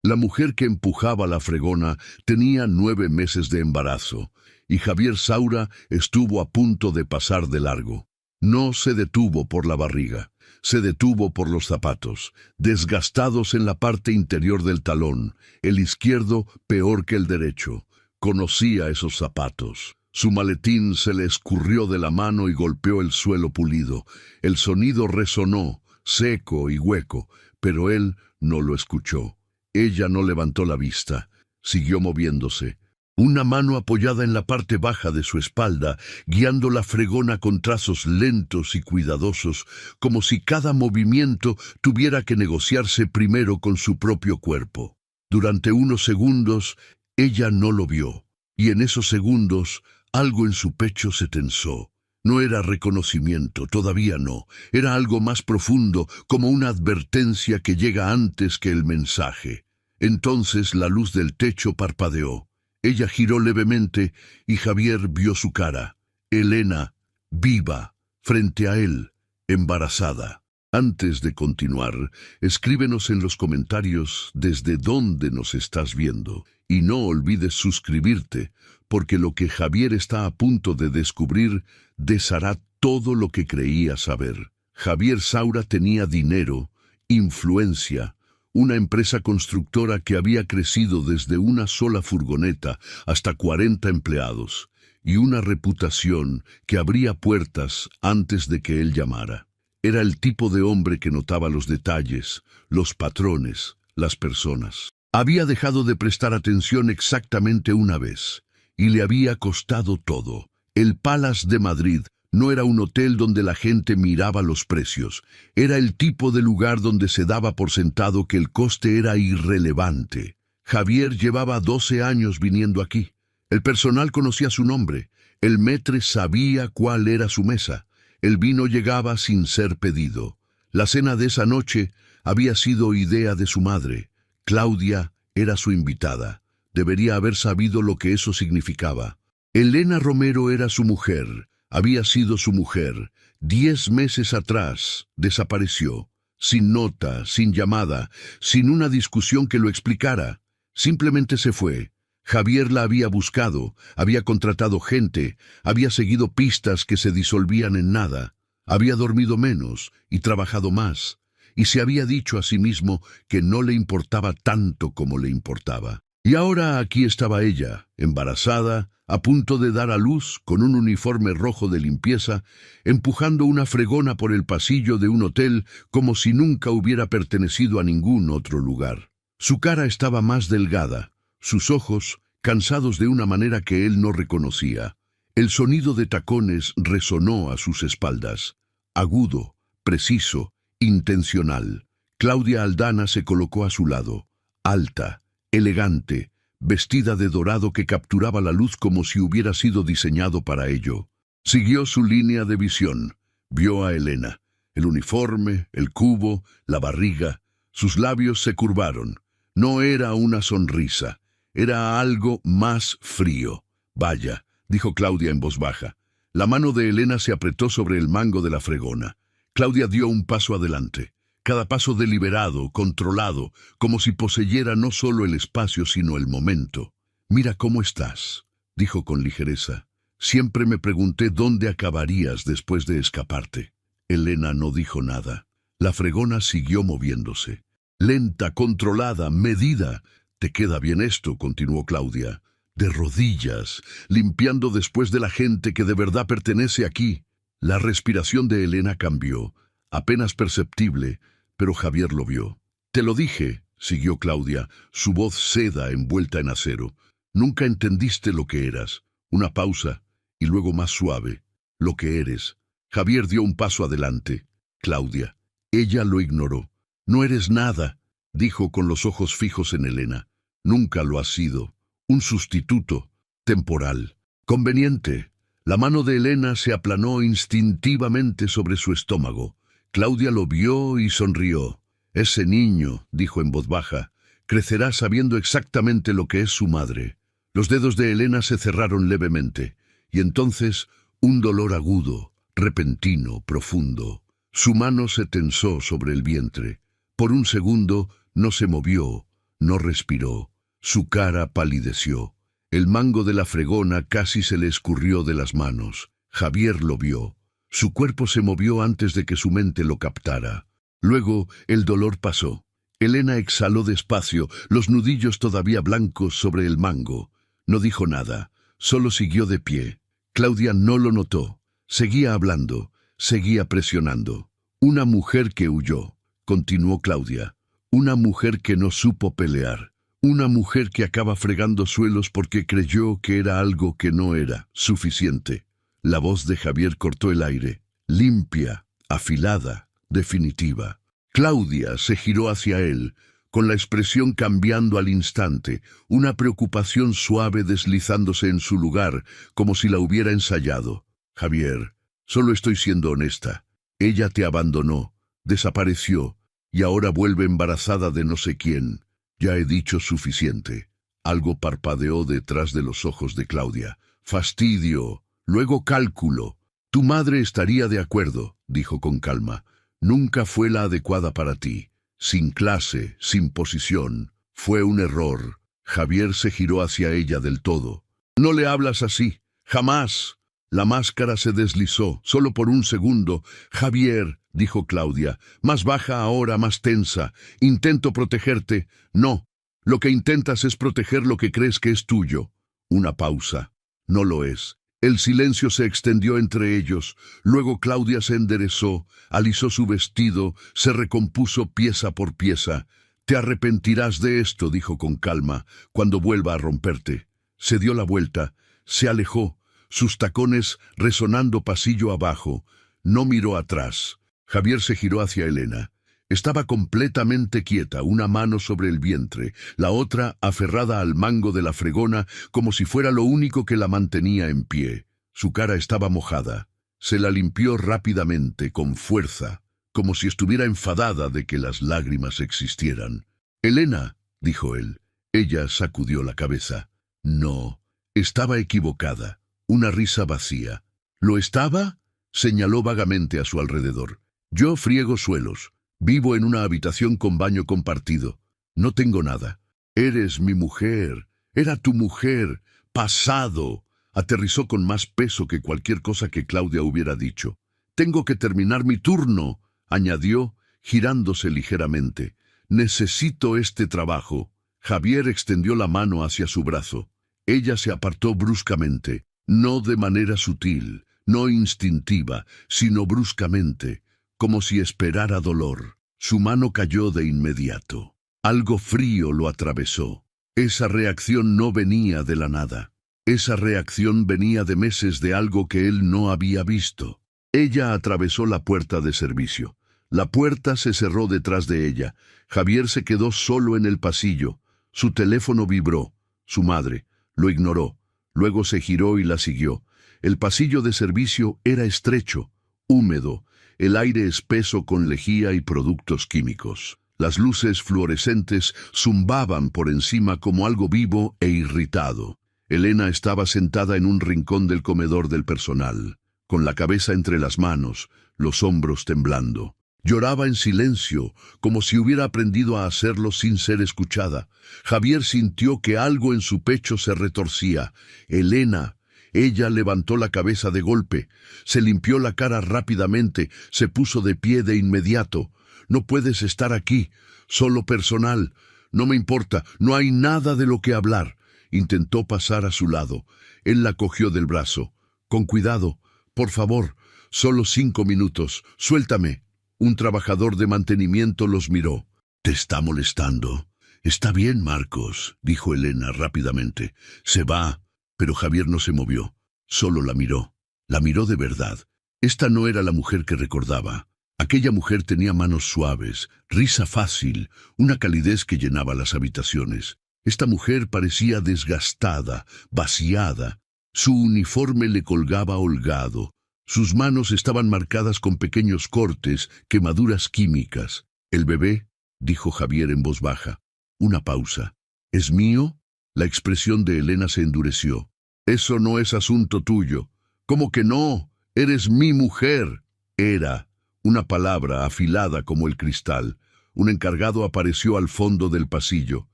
La mujer que empujaba la fregona tenía 9 meses de embarazo, y Javier Saura estuvo a punto de pasar de largo. No se detuvo por la barriga, se detuvo por los zapatos, desgastados en la parte interior del talón, el izquierdo peor que el derecho. Conocía esos zapatos. Su maletín se le escurrió de la mano y golpeó el suelo pulido. El sonido resonó, seco y hueco, pero él no lo escuchó. Ella no levantó la vista, siguió moviéndose. Una mano apoyada en la parte baja de su espalda, guiando la fregona con trazos lentos y cuidadosos, como si cada movimiento tuviera que negociarse primero con su propio cuerpo. Durante unos segundos, ella no lo vio, y en esos segundos, algo en su pecho se tensó. No era reconocimiento, todavía no. Era algo más profundo, como una advertencia que llega antes que el mensaje. Entonces la luz del techo parpadeó. Ella giró levemente y Javier vio su cara. Elena, viva, frente a él, embarazada. Antes de continuar, escríbenos en los comentarios desde dónde nos estás viendo. Y no olvides suscribirte, porque lo que Javier está a punto de descubrir deshará todo lo que creía saber. Javier Saura tenía dinero, influencia, una empresa constructora que había crecido desde una sola furgoneta hasta 40 empleados, y una reputación que abría puertas antes de que él llamara. Era el tipo de hombre que notaba los detalles, los patrones, las personas. Había dejado de prestar atención exactamente una vez, y le había costado todo. El Palace de Madrid no era un hotel donde la gente miraba los precios. Era el tipo de lugar donde se daba por sentado que el coste era irrelevante. Javier llevaba 12 años viniendo aquí. El personal conocía su nombre. El maître sabía cuál era su mesa. El vino llegaba sin ser pedido. La cena de esa noche había sido idea de su madre. Claudia era su invitada. Debería haber sabido lo que eso significaba. Elena Romero era su mujer. Había sido su mujer. 10 meses atrás desapareció. Sin nota, sin llamada, sin una discusión que lo explicara. Simplemente se fue. Javier la había buscado, había contratado gente, había seguido pistas que se disolvían en nada. Había dormido menos y trabajado más. Y se había dicho a sí mismo que no le importaba tanto como le importaba. Y ahora aquí estaba ella, embarazada, a punto de dar a luz, con un uniforme rojo de limpieza, empujando una fregona por el pasillo de un hotel como si nunca hubiera pertenecido a ningún otro lugar. Su cara estaba más delgada, sus ojos cansados de una manera que él no reconocía. El sonido de tacones resonó a sus espaldas, agudo, preciso, intencional. Claudia Aldana se colocó a su lado, alta, elegante, vestida de dorado que capturaba la luz como si hubiera sido diseñado para ello. Siguió su línea de visión. Vio a Elena. El uniforme, el cubo, la barriga. Sus labios se curvaron. No era una sonrisa. Era algo más frío. Vaya, dijo Claudia en voz baja. La mano de Elena se apretó sobre el mango de la fregona. Claudia dio un paso adelante. Cada paso deliberado, controlado, como si poseyera no solo el espacio sino el momento. «Mira cómo estás», dijo con ligereza. «Siempre me pregunté dónde acabarías después de escaparte». Elena no dijo nada. La fregona siguió moviéndose. Lenta, controlada, medida. «Te queda bien esto», continuó Claudia. «De rodillas, limpiando después de la gente que de verdad pertenece aquí». La respiración de Elena cambió, apenas perceptible, pero Javier lo vio. «Te lo dije», siguió Claudia, su voz seda envuelta en acero. «Nunca entendiste lo que eras». Una pausa, y luego más suave. «Lo que eres». Javier dio un paso adelante. «Claudia». Ella lo ignoró. «No eres nada», dijo con los ojos fijos en Elena. «Nunca lo has sido. Un sustituto. Temporal. Conveniente». La mano de Elena se aplanó instintivamente sobre su estómago. Claudia lo vio y sonrió. «Ese niño», dijo en voz baja, «crecerá sabiendo exactamente lo que es su madre». Los dedos de Elena se cerraron levemente, y entonces un dolor agudo, repentino, profundo. Su mano se tensó sobre el vientre. Por un segundo no se movió, No respiró. Su cara palideció. El mango de la fregona casi se le escurrió de las manos. Javier lo vio. Su cuerpo se movió antes de que su mente lo captara. Luego el dolor pasó. Elena exhaló despacio, los nudillos todavía blancos sobre el mango. No dijo nada, solo siguió de pie. Claudia no lo notó. Seguía hablando, seguía presionando. Una mujer que huyó, continuó Claudia. Una mujer que no supo pelear. Una mujer que acaba fregando suelos porque creyó que era algo que no era suficiente. La voz de Javier cortó el aire, limpia, afilada, definitiva. Claudia se giró hacia él, con la expresión cambiando al instante, una preocupación suave deslizándose en su lugar, como si la hubiera ensayado. Javier, solo estoy siendo honesta. Ella te abandonó, desapareció, y ahora vuelve embarazada de no sé quién. Ya he dicho suficiente. Algo parpadeó detrás de los ojos de Claudia. Fastidio, luego cálculo. Tu madre estaría de acuerdo, dijo con calma. Nunca fue la adecuada para ti. Sin clase, sin posición. Fue un error. Javier se giró hacia ella del todo. No le hablas así. Jamás. La máscara se deslizó, solo por un segundo. Javier, dijo Claudia, más baja ahora, más tensa. Intento protegerte. No. Lo que intentas es proteger lo que crees que es tuyo. Una pausa. No lo es. El silencio se extendió entre ellos. Luego Claudia se enderezó, alisó su vestido, se recompuso pieza por pieza. Te arrepentirás de esto, dijo con calma, cuando vuelva a romperte. Se dio la vuelta, se alejó, sus tacones resonando pasillo abajo. No miró atrás. Javier se giró hacia Elena. Estaba completamente quieta, una mano sobre el vientre, la otra aferrada al mango de la fregona como si fuera lo único que la mantenía en pie. Su cara estaba mojada. Se la limpió rápidamente, con fuerza, como si estuviera enfadada de que las lágrimas existieran. «Elena», dijo él. Ella sacudió la cabeza. No, estaba equivocada. Una risa vacía. «¿Lo estaba?», señaló vagamente a su alrededor. «Yo friego suelos. Vivo en una habitación con baño compartido. No tengo nada. Eres mi mujer. Era tu mujer. Pasado». Aterrizó con más peso que cualquier cosa que Claudia hubiera dicho. «Tengo que terminar mi turno», añadió, girándose ligeramente. «Necesito este trabajo». Javier extendió la mano hacia su brazo. Ella se apartó bruscamente, no de manera sutil, no instintiva, sino bruscamente, como si esperara dolor. Su mano cayó de inmediato. Algo frío lo atravesó. Esa reacción no venía de la nada. Esa reacción venía de meses de algo que él no había visto. Ella atravesó la puerta de servicio. La puerta se cerró detrás de ella. Javier se quedó solo en el pasillo. Su teléfono vibró. Su madre lo ignoró. Luego se giró y la siguió. El pasillo de servicio era estrecho, húmedo, el aire espeso con lejía y productos químicos. Las luces fluorescentes zumbaban por encima como algo vivo e irritado. Elena estaba sentada en un rincón del comedor del personal, con la cabeza entre las manos, los hombros temblando. Lloraba en silencio, como si hubiera aprendido a hacerlo sin ser escuchada. Javier sintió que algo en su pecho se retorcía. «Elena». Ella levantó la cabeza de golpe, se limpió la cara rápidamente, se puso de pie de inmediato. «No puedes estar aquí, solo personal. No me importa, no hay nada de lo que hablar». Intentó pasar a su lado. Él la cogió del brazo. «Con cuidado, por favor, solo 5 minutos, suéltame». Un trabajador de mantenimiento los miró. «¿Te está molestando?» «Está bien, Marcos», dijo Elena rápidamente. «Se va». Pero Javier no se movió, solo la miró. La miró de verdad. Esta no era la mujer que recordaba. Aquella mujer tenía manos suaves, risa fácil, una calidez que llenaba las habitaciones. Esta mujer parecía desgastada, vaciada. Su uniforme le colgaba holgado. Sus manos estaban marcadas con pequeños cortes, quemaduras químicas. «¿El bebé?», dijo Javier en voz baja. Una pausa. «¿Es mío?». La expresión de Elena se endureció. «Eso no es asunto tuyo». «¿Cómo que no? Eres mi mujer». «Era». Una palabra afilada como el cristal. Un encargado apareció al fondo del pasillo.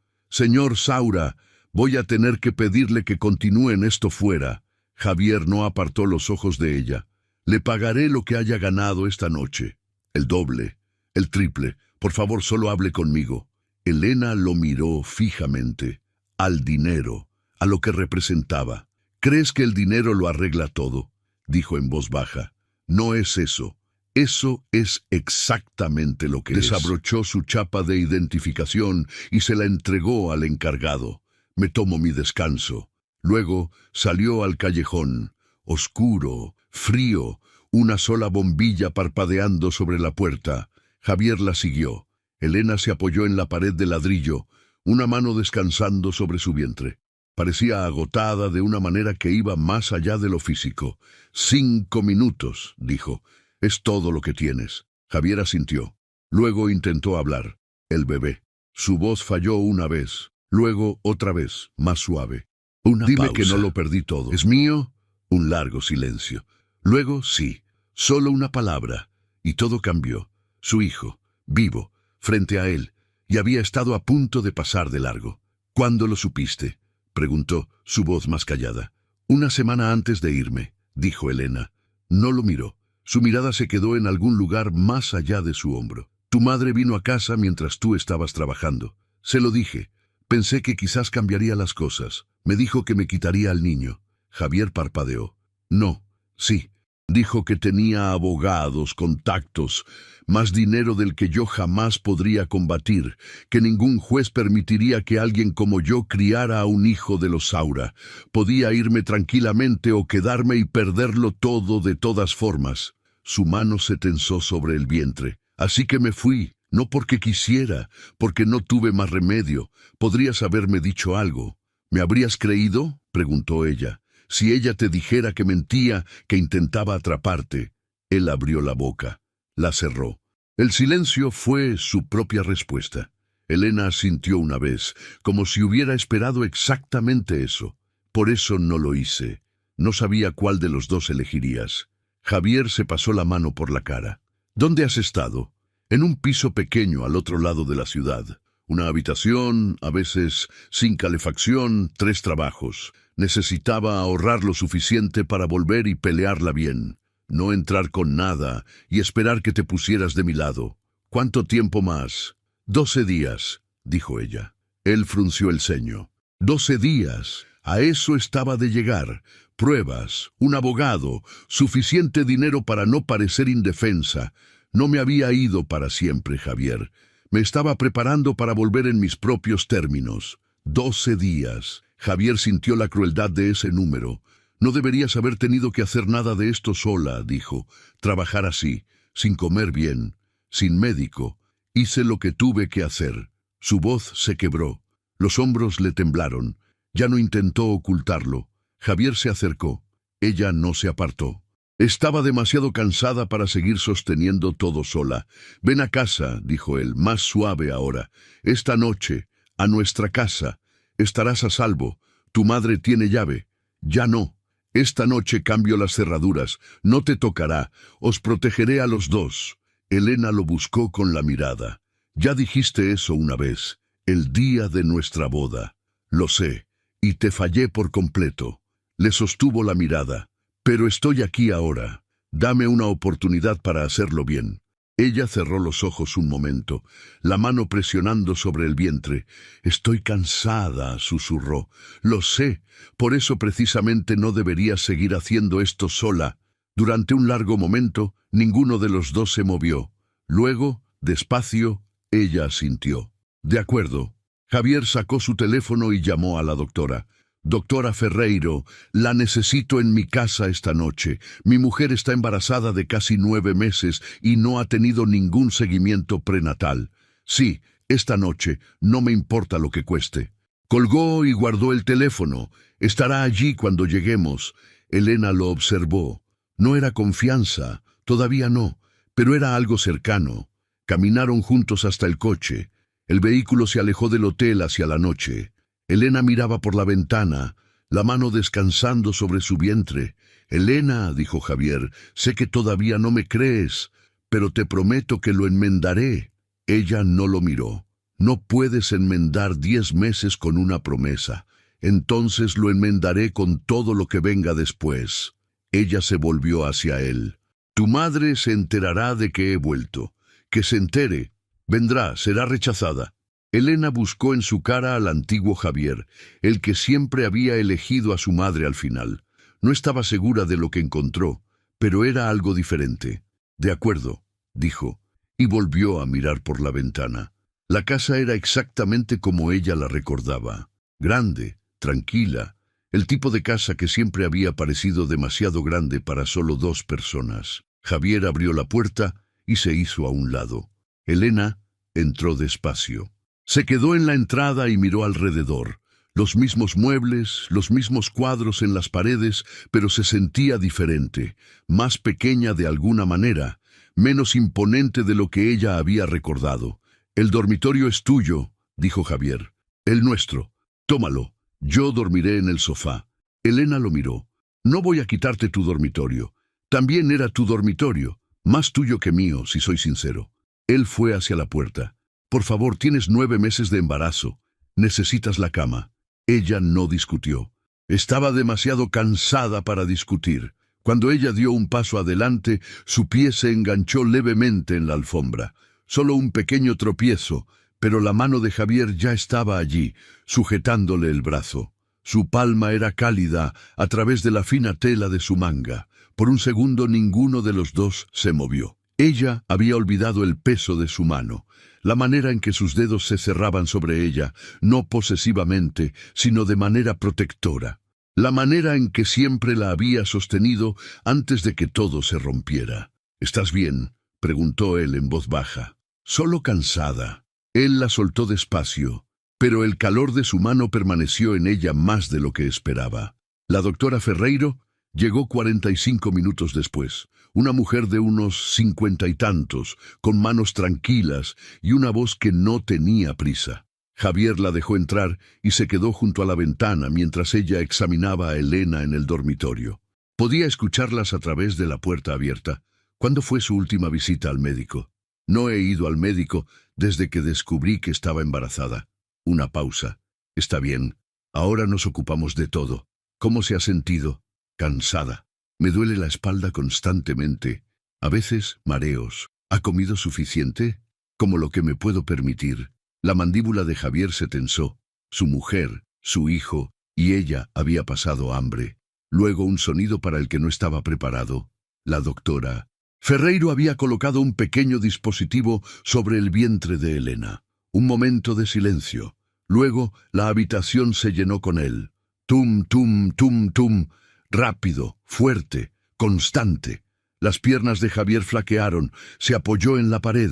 Señor Saura, voy a tener que pedirle que continúen esto fuera. Javier no apartó los ojos de ella. Le pagaré lo que haya ganado esta noche. El doble, el triple. Por favor, solo hable conmigo. Elena lo miró fijamente. Al dinero, a lo que representaba. ¿Crees que el dinero lo arregla todo?, dijo en voz baja. No es eso. Eso es exactamente lo que desabrochó su chapa de identificación y se la entregó al encargado. Me tomo mi descanso. Luego salió al callejón, oscuro, frío, una sola bombilla parpadeando sobre la puerta. Javier la siguió. Elena se apoyó en la pared de ladrillo, una mano descansando sobre su vientre. Parecía agotada de una manera que iba más allá de lo físico. 5 minutos, dijo. Es todo lo que tienes. Javier asintió. Luego intentó hablar. El bebé. Su voz falló una vez, luego otra vez, más suave. Dime pausa. Que no lo perdí todo. ¿Es mío? Un largo silencio. Luego, sí, solo una palabra. Y todo cambió. Su hijo, vivo, frente a él, y había estado a punto de pasar de largo. ¿Cuándo lo supiste?, preguntó, su voz más callada. 1 semana antes de irme, dijo Elena. No lo miró. Su mirada se quedó en algún lugar más allá de su hombro. Tu madre vino a casa mientras tú estabas trabajando. Se lo dije. Pensé que quizás cambiaría las cosas. Me dijo que me quitaría al niño. Javier parpadeó. No, sí. Dijo que tenía abogados, contactos, más dinero del que yo jamás podría combatir, que ningún juez permitiría que alguien como yo criara a un hijo de los Saura. Podía irme tranquilamente o quedarme y perderlo todo de todas formas. Su mano se tensó sobre el vientre. Así que me fui, no porque quisiera, porque no tuve más remedio. Podrías haberme dicho algo. ¿Me habrías creído?, preguntó ella. Si ella te dijera que mentía, que intentaba atraparte. Él abrió la boca. La cerró. El silencio fue su propia respuesta. Elena asintió una vez, como si hubiera esperado exactamente eso. Por eso no lo hice. No sabía cuál de los dos elegirías. Javier se pasó la mano por la cara. ¿Dónde has estado? En un piso pequeño al otro lado de la ciudad. Una habitación, a veces sin calefacción, 3 trabajos. Necesitaba ahorrar lo suficiente para volver y pelearla bien. No entrar con nada y esperar que te pusieras de mi lado. ¿Cuánto tiempo más? 12 días, dijo ella. Él frunció el ceño. 12 días. A eso estaba de llegar. Pruebas, un abogado, suficiente dinero para no parecer indefensa. No me había ido para siempre, Javier. Me estaba preparando para volver en mis propios términos. 12 días. Javier sintió la crueldad de ese número. No deberías haber tenido que hacer nada de esto sola, dijo. Trabajar así, sin comer bien, sin médico. Hice lo que tuve que hacer. Su voz se quebró. Los hombros le temblaron. Ya no intentó ocultarlo. Javier se acercó. Ella no se apartó. Estaba demasiado cansada para seguir sosteniendo todo sola. Ven a casa, dijo él, más suave ahora. Esta noche, a nuestra casa. Estarás a salvo. Tu madre tiene llave. Ya no. Esta noche cambio las cerraduras. No te tocará. Os protegeré a los dos. Elena lo buscó con la mirada. Ya dijiste eso una vez, el día de nuestra boda. Lo sé, y te fallé por completo. Le sostuvo la mirada. Pero estoy aquí ahora. Dame una oportunidad para hacerlo bien. Ella cerró los ojos un momento, la mano presionando sobre el vientre. Estoy cansada, susurró. Lo sé, por eso precisamente no deberías seguir haciendo esto sola. Durante un largo momento, ninguno de los dos se movió. Luego, despacio, ella asintió. De acuerdo. Javier sacó su teléfono y llamó a la doctora. Doctora Ferreiro, la necesito en mi casa esta noche. Mi mujer está embarazada de casi 9 meses y no ha tenido ningún seguimiento prenatal. Sí, esta noche, no me importa lo que cueste. Colgó y guardó el teléfono. Estará allí cuando lleguemos. Elena lo observó. No era confianza, todavía no, pero era algo cercano. Caminaron juntos hasta el coche. El vehículo se alejó del hotel hacia la noche. Elena miraba por la ventana, la mano descansando sobre su vientre. Elena, dijo Javier, sé que todavía no me crees, pero te prometo que lo enmendaré. Ella no lo miró. No puedes enmendar 10 meses con una promesa. Entonces lo enmendaré con todo lo que venga después. Ella se volvió hacia él. Tu madre se enterará de que he vuelto. Que se entere. Vendrá, será rechazada. Elena buscó en su cara al antiguo Javier, el que siempre había elegido a su madre al final. No estaba segura de lo que encontró, pero era algo diferente. De acuerdo, dijo, y volvió a mirar por la ventana. La casa era exactamente como ella la recordaba. Grande, tranquila, el tipo de casa que siempre había parecido demasiado grande para solo 2 personas. Javier abrió la puerta y se hizo a un lado. Elena entró despacio. Se quedó en la entrada y miró alrededor. Los mismos muebles, los mismos cuadros en las paredes, pero se sentía diferente, más pequeña de alguna manera, menos imponente de lo que ella había recordado. El dormitorio es tuyo, dijo Javier. El nuestro. Tómalo. Yo dormiré en el sofá. Elena lo miró. No voy a quitarte tu dormitorio. También era tu dormitorio, más tuyo que mío, si soy sincero. Él fue hacia la puerta. Por favor, tienes 9 meses de embarazo. Necesitas la cama. Ella no discutió. Estaba demasiado cansada para discutir. Cuando ella dio un paso adelante, su pie se enganchó levemente en la alfombra. Solo un pequeño tropiezo, pero la mano de Javier ya estaba allí, sujetándole el brazo. Su palma era cálida a través de la fina tela de su manga. Por un segundo ninguno de los dos se movió. Ella había olvidado el peso de su mano, la manera en que sus dedos se cerraban sobre ella, no posesivamente, sino de manera protectora. La manera en que siempre la había sostenido antes de que todo se rompiera. ¿Estás bien?, preguntó él en voz baja. Solo cansada. Él la soltó despacio, pero el calor de su mano permaneció en ella más de lo que esperaba. La doctora Ferreiro llegó 45 minutos después, una mujer de unos 50 y tantos, con manos tranquilas y una voz que no tenía prisa. Javier la dejó entrar y se quedó junto a la ventana mientras ella examinaba a Elena en el dormitorio. Podía escucharlas a través de la puerta abierta. ¿Cuándo fue su última visita al médico? No he ido al médico desde que descubrí que estaba embarazada. Una pausa. Está bien. Ahora nos ocupamos de todo. ¿Cómo se ha sentido? Cansada. Me duele la espalda constantemente. A veces, mareos. ¿Ha comido suficiente? Como lo que me puedo permitir. La mandíbula de Javier se tensó. Su mujer, su hijo y ella había pasado hambre. Luego un sonido para el que no estaba preparado. La doctora Ferreiro había colocado un pequeño dispositivo sobre el vientre de Elena. Un momento de silencio. Luego la habitación se llenó con él. Tum, tum, tum, tum. Rápido, fuerte, constante. Las piernas de Javier flaquearon. Se apoyó en la pared.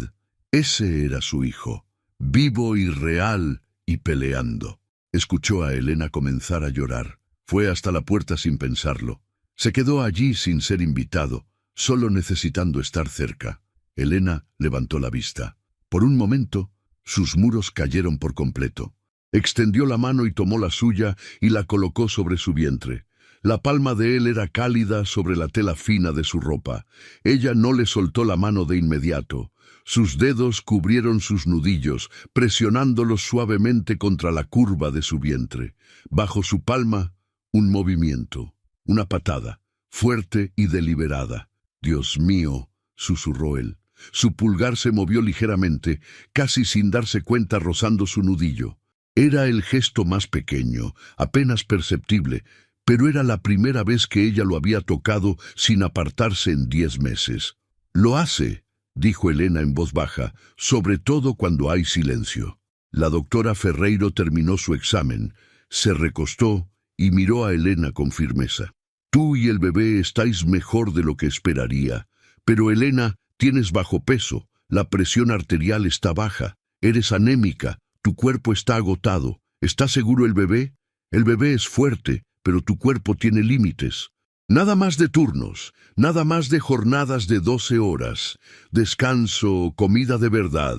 Ese era su hijo. Vivo y real y peleando. Escuchó a Elena comenzar a llorar. Fue hasta la puerta sin pensarlo. Se quedó allí sin ser invitado, solo necesitando estar cerca. Elena levantó la vista. Por un momento, sus muros cayeron por completo. Extendió la mano y tomó la suya y la colocó sobre su vientre. La palma de él era cálida sobre la tela fina de su ropa. Ella no le soltó la mano de inmediato. Sus dedos cubrieron sus nudillos, presionándolos suavemente contra la curva de su vientre. Bajo su palma, un movimiento, una patada, fuerte y deliberada. «Dios mío», susurró él. Su pulgar se movió ligeramente, casi sin darse cuenta, rozando su nudillo. Era el gesto más pequeño, apenas perceptible, pero era la primera vez que ella lo había tocado sin apartarse en 10 meses. «Lo hace», dijo Elena en voz baja, sobre todo cuando hay silencio. La doctora Ferreiro terminó su examen, se recostó y miró a Elena con firmeza. «Tú y el bebé estáis mejor de lo que esperaría. Pero Elena, tienes bajo peso, la presión arterial está baja, eres anémica, tu cuerpo está agotado. ¿Está seguro el bebé? El bebé es fuerte, pero tu cuerpo tiene límites. Nada más de turnos, nada más de jornadas de 12 horas, descanso, comida de verdad.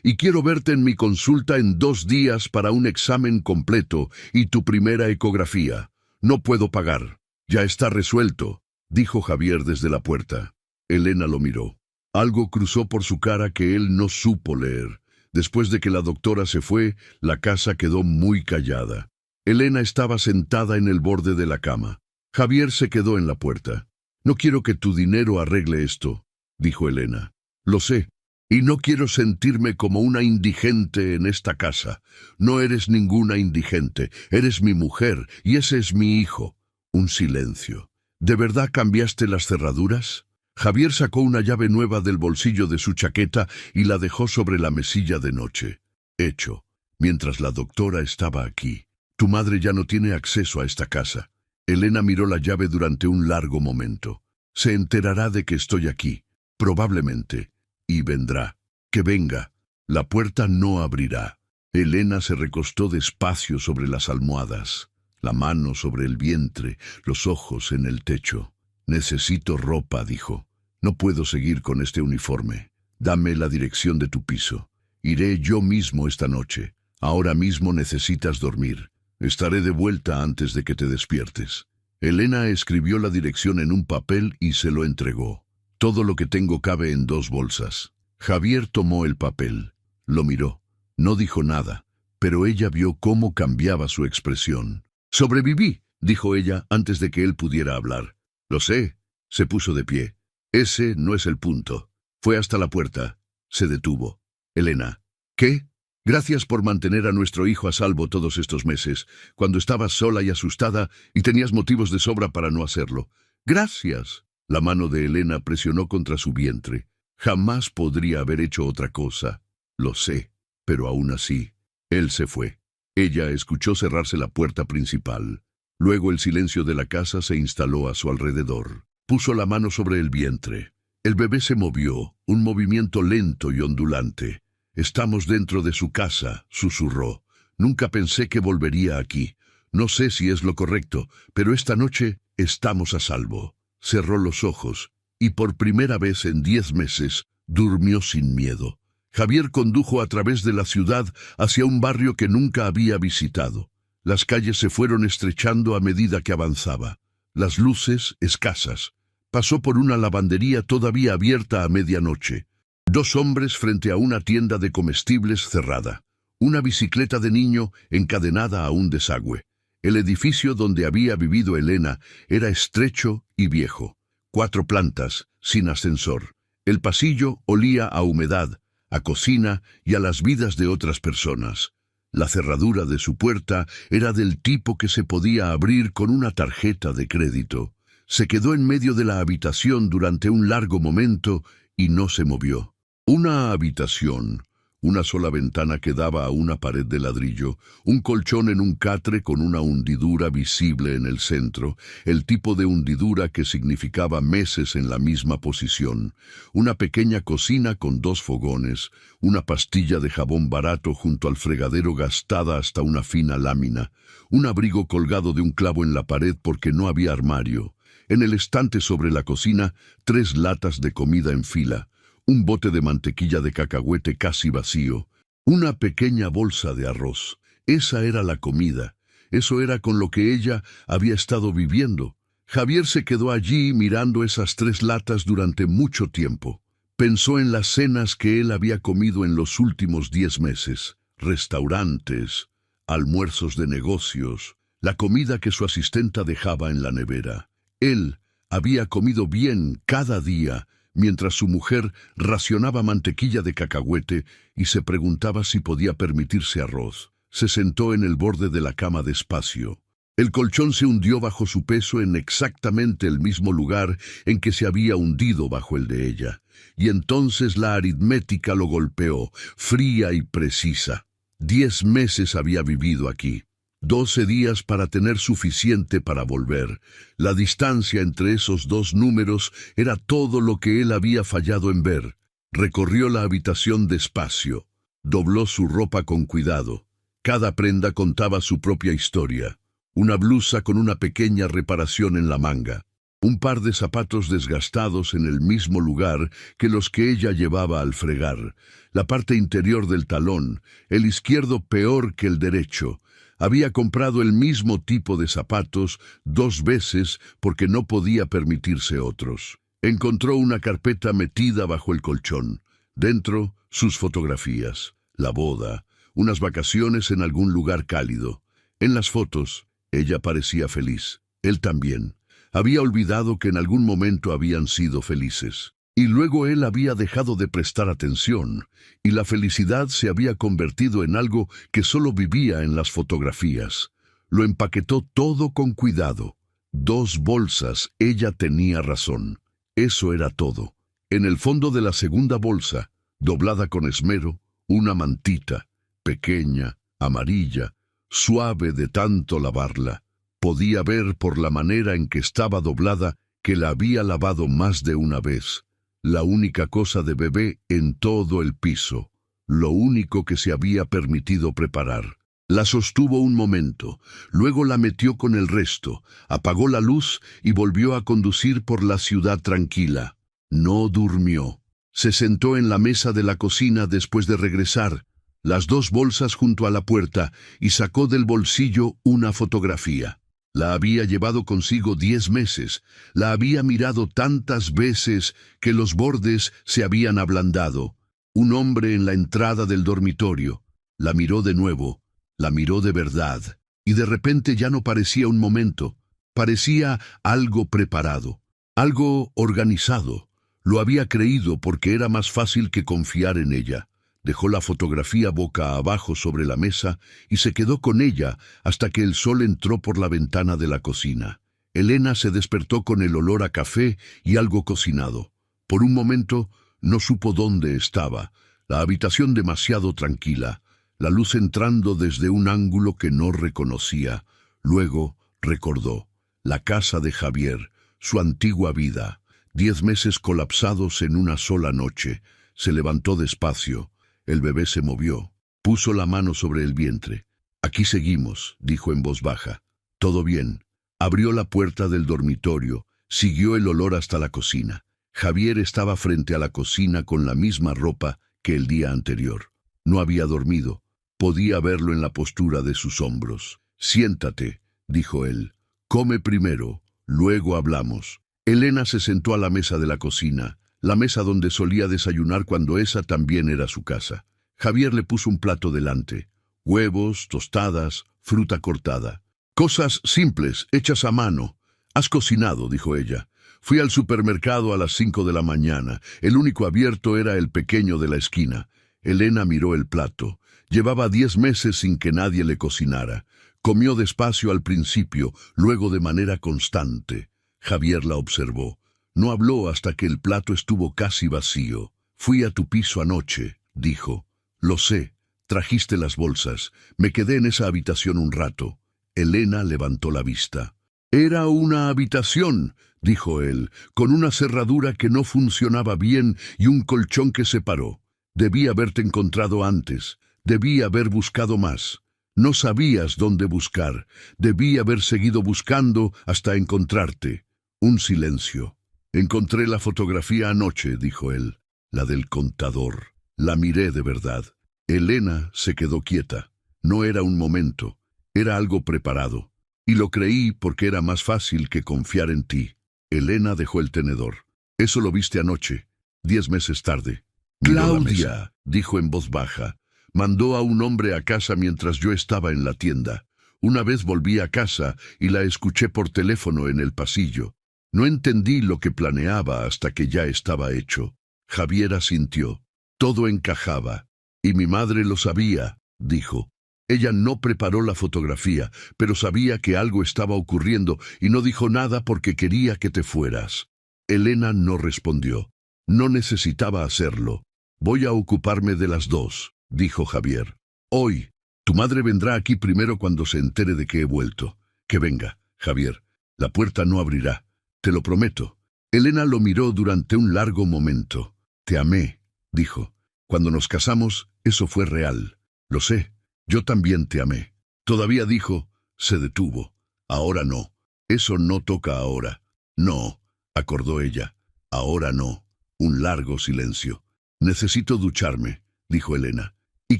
Y quiero verte en mi consulta en 2 días para un examen completo y tu primera ecografía. No puedo pagar. Ya está resuelto», dijo Javier desde la puerta. Elena lo miró. Algo cruzó por su cara que él no supo leer. Después de que la doctora se fue, la casa quedó muy callada. Elena estaba sentada en el borde de la cama. Javier se quedó en la puerta. «No quiero que tu dinero arregle esto», dijo Elena. «Lo sé, y no quiero sentirme como una indigente en esta casa. No eres ninguna indigente, eres mi mujer, y ese es mi hijo». Un silencio. «¿De verdad cambiaste las cerraduras?» Javier sacó una llave nueva del bolsillo de su chaqueta y la dejó sobre la mesilla de noche. «Hecho. Mientras la doctora estaba aquí. Tu madre ya no tiene acceso a esta casa». Elena miró la llave durante un largo momento. «Se enterará de que estoy aquí, probablemente, y vendrá. Que venga. La puerta no abrirá». Elena se recostó despacio sobre las almohadas, la mano sobre el vientre, los ojos en el techo. «Necesito ropa», dijo. «No puedo seguir con este uniforme. Dame la dirección de tu piso. Iré yo mismo esta noche. Ahora mismo necesitas dormir. Estaré de vuelta antes de que te despiertes». Elena escribió la dirección en un papel y se lo entregó. «Todo lo que tengo cabe en 2 bolsas». Javier tomó el papel. Lo miró. No dijo nada, pero ella vio cómo cambiaba su expresión. «Sobreviví», dijo ella antes de que él pudiera hablar. «Lo sé». Se puso de pie. «Ese no es el punto». Fue hasta la puerta. Se detuvo. «Elena». «¿Qué?» «Gracias por mantener a nuestro hijo a salvo todos estos meses, cuando estabas sola y asustada y tenías motivos de sobra para no hacerlo. Gracias». La mano de Elena presionó contra su vientre. «Jamás podría haber hecho otra cosa». «Lo sé, pero aún así». Él se fue. Ella escuchó cerrarse la puerta principal. Luego el silencio de la casa se instaló a su alrededor. Puso la mano sobre el vientre. El bebé se movió, un movimiento lento y ondulante. «Estamos dentro de su casa», susurró. «Nunca pensé que volvería aquí. No sé si es lo correcto, pero esta noche estamos a salvo». Cerró los ojos y por primera vez en 10 meses durmió sin miedo. Javier condujo a través de la ciudad hacia un barrio que nunca había visitado. Las calles se fueron estrechando a medida que avanzaba. Las luces escasas. Pasó por una lavandería todavía abierta a medianoche. 2 hombres frente a una tienda de comestibles cerrada. Una bicicleta de niño encadenada a un desagüe. El edificio donde había vivido Elena era estrecho y viejo. 4 plantas, sin ascensor. El pasillo olía a humedad, a cocina y a las vidas de otras personas. La cerradura de su puerta era del tipo que se podía abrir con una tarjeta de crédito. Se quedó en medio de la habitación durante un largo momento y no se movió. Una habitación, una sola ventana que daba a una pared de ladrillo, un colchón en un catre con una hundidura visible en el centro, el tipo de hundidura que significaba meses en la misma posición, una pequeña cocina con 2 fogones, una pastilla de jabón barato junto al fregadero gastada hasta una fina lámina, un abrigo colgado de un clavo en la pared porque no había armario. En el estante sobre la cocina, 3 latas de comida en fila, un bote de mantequilla de cacahuete casi vacío, una pequeña bolsa de arroz. Esa era la comida. Eso era con lo que ella había estado viviendo. Javier se quedó allí mirando esas 3 latas durante mucho tiempo. Pensó en las cenas que él había comido en los últimos 10 meses. Restaurantes, almuerzos de negocios, la comida que su asistenta dejaba en la nevera. Él había comido bien cada día, mientras su mujer racionaba mantequilla de cacahuete y se preguntaba si podía permitirse arroz. Se sentó en el borde de la cama despacio. El colchón se hundió bajo su peso en exactamente el mismo lugar en que se había hundido bajo el de ella. Y entonces la aritmética lo golpeó, fría y precisa. 10 meses había vivido aquí. 12 días para tener suficiente para volver. La distancia entre esos 2 números era todo lo que él había fallado en ver. Recorrió la habitación despacio. Dobló su ropa con cuidado. Cada prenda contaba su propia historia. Una blusa con una pequeña reparación en la manga. Un par de zapatos desgastados en el mismo lugar que los que ella llevaba al fregar. La parte interior del talón, el izquierdo peor que el derecho. Había comprado el mismo tipo de zapatos 2 veces porque no podía permitirse otros. Encontró una carpeta metida bajo el colchón. Dentro, sus fotografías. la boda, unas vacaciones en algún lugar cálido. En las fotos, ella parecía feliz. Él también. Había olvidado que en algún momento habían sido felices. Y luego él había dejado de prestar atención, y la felicidad se había convertido en algo que solo vivía en las fotografías. Lo empaquetó todo con cuidado. 2 bolsas, ella tenía razón. Eso era todo. En el fondo de la segunda bolsa, doblada con esmero, una mantita, pequeña, amarilla, suave de tanto lavarla. Podía ver por la manera en que estaba doblada que la había lavado más de una vez. La única cosa de bebé en todo el piso, lo único que se había permitido preparar. La sostuvo un momento, luego la metió con el resto, apagó la luz y volvió a conducir por la ciudad tranquila. No durmió. Se sentó en la mesa de la cocina después de regresar, las 2 bolsas junto a la puerta, y sacó del bolsillo una fotografía. La había llevado consigo 10 meses, la había mirado tantas veces que los bordes se habían ablandado. Un hombre en la entrada del dormitorio. La miró de nuevo, la miró de verdad, y de repente ya no parecía un momento, parecía algo preparado, algo organizado. Lo había creído porque era más fácil que confiar en ella. Dejó la fotografía boca abajo sobre la mesa y se quedó con ella hasta que el sol entró por la ventana de la cocina. Elena se despertó con el olor a café y algo cocinado. Por un momento no supo dónde estaba, la habitación demasiado tranquila, la luz entrando desde un ángulo que no reconocía. Luego recordó la casa de Javier, su antigua vida, 10 meses colapsados en una sola noche. Se levantó despacio. El bebé se movió. Puso la mano sobre el vientre. «Aquí seguimos», dijo en voz baja. «Todo bien». Abrió la puerta del dormitorio. Siguió el olor hasta la cocina. Javier estaba frente a la cocina con la misma ropa que el día anterior. No había dormido. Podía verlo en la postura de sus hombros. «Siéntate», dijo él. «Come primero, luego hablamos». Elena se sentó a la mesa de la cocina, la mesa donde solía desayunar cuando esa también era su casa. Javier le puso un plato delante. Huevos, tostadas, fruta cortada. «Cosas simples, hechas a mano». «Has cocinado», dijo ella. «Fui al supermercado a las 5 de la mañana. El único abierto era el pequeño de la esquina». Elena miró el plato. Llevaba 10 meses sin que nadie le cocinara. Comió despacio al principio, luego de manera constante. Javier la observó. No habló hasta que el plato estuvo casi vacío. «Fui a tu piso anoche», dijo. «Lo sé. Trajiste las bolsas. Me quedé en esa habitación un rato». Elena levantó la vista. «Era una habitación», dijo él, «con una cerradura que no funcionaba bien y un colchón que se paró. Debí haberte encontrado antes. Debí haber buscado más. No sabías dónde buscar. Debí haber seguido buscando hasta encontrarte». Un silencio. «Encontré la fotografía anoche», dijo él, «la del contador. La miré de verdad». Elena se quedó quieta. No era un momento, era algo preparado. Y lo creí porque era más fácil que confiar en ti. Elena dejó el tenedor. «Eso lo viste anoche, 10 meses tarde». «Claudia», dijo en voz baja, «mandó a un hombre a casa mientras yo estaba en la tienda. Una vez volví a casa y la escuché por teléfono en el pasillo. No entendí lo que planeaba hasta que ya estaba hecho». Javier asintió. Todo encajaba. «Y mi madre lo sabía», dijo. «Ella no preparó la fotografía, pero sabía que algo estaba ocurriendo y no dijo nada porque quería que te fueras». Elena no respondió. No necesitaba hacerlo. «Voy a ocuparme de las 2», dijo Javier. «Hoy. Tu madre vendrá aquí primero cuando se entere de que he vuelto. Que venga, Javier. La puerta no abrirá. Te lo prometo». Elena lo miró durante un largo momento. «Te amé», dijo. «Cuando nos casamos, eso fue real. Lo sé. Yo también te amé». Todavía dijo. Se detuvo. «Ahora no. Eso no toca ahora». «No», acordó ella. «Ahora no». Un largo silencio. «Necesito ducharme», dijo Elena. «Y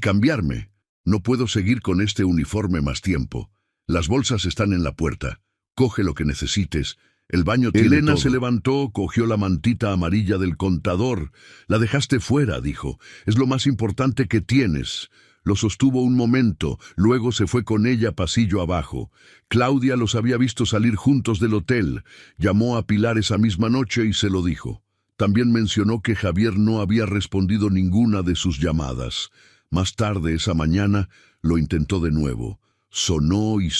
cambiarme. No puedo seguir con este uniforme más tiempo. Las bolsas están en la puerta. Coge lo que necesites. El baño tiene Elena todo. Se levantó, cogió la mantita amarilla del contador. La dejaste fuera, dijo. Es lo más importante que tienes. Lo sostuvo un momento, luego se fue con ella pasillo abajo. Claudia los había visto salir juntos del hotel. Llamó a Pilar esa misma noche y se lo dijo. También mencionó que Javier no había respondido ninguna de sus llamadas. Más tarde esa mañana lo intentó de nuevo. Sonó y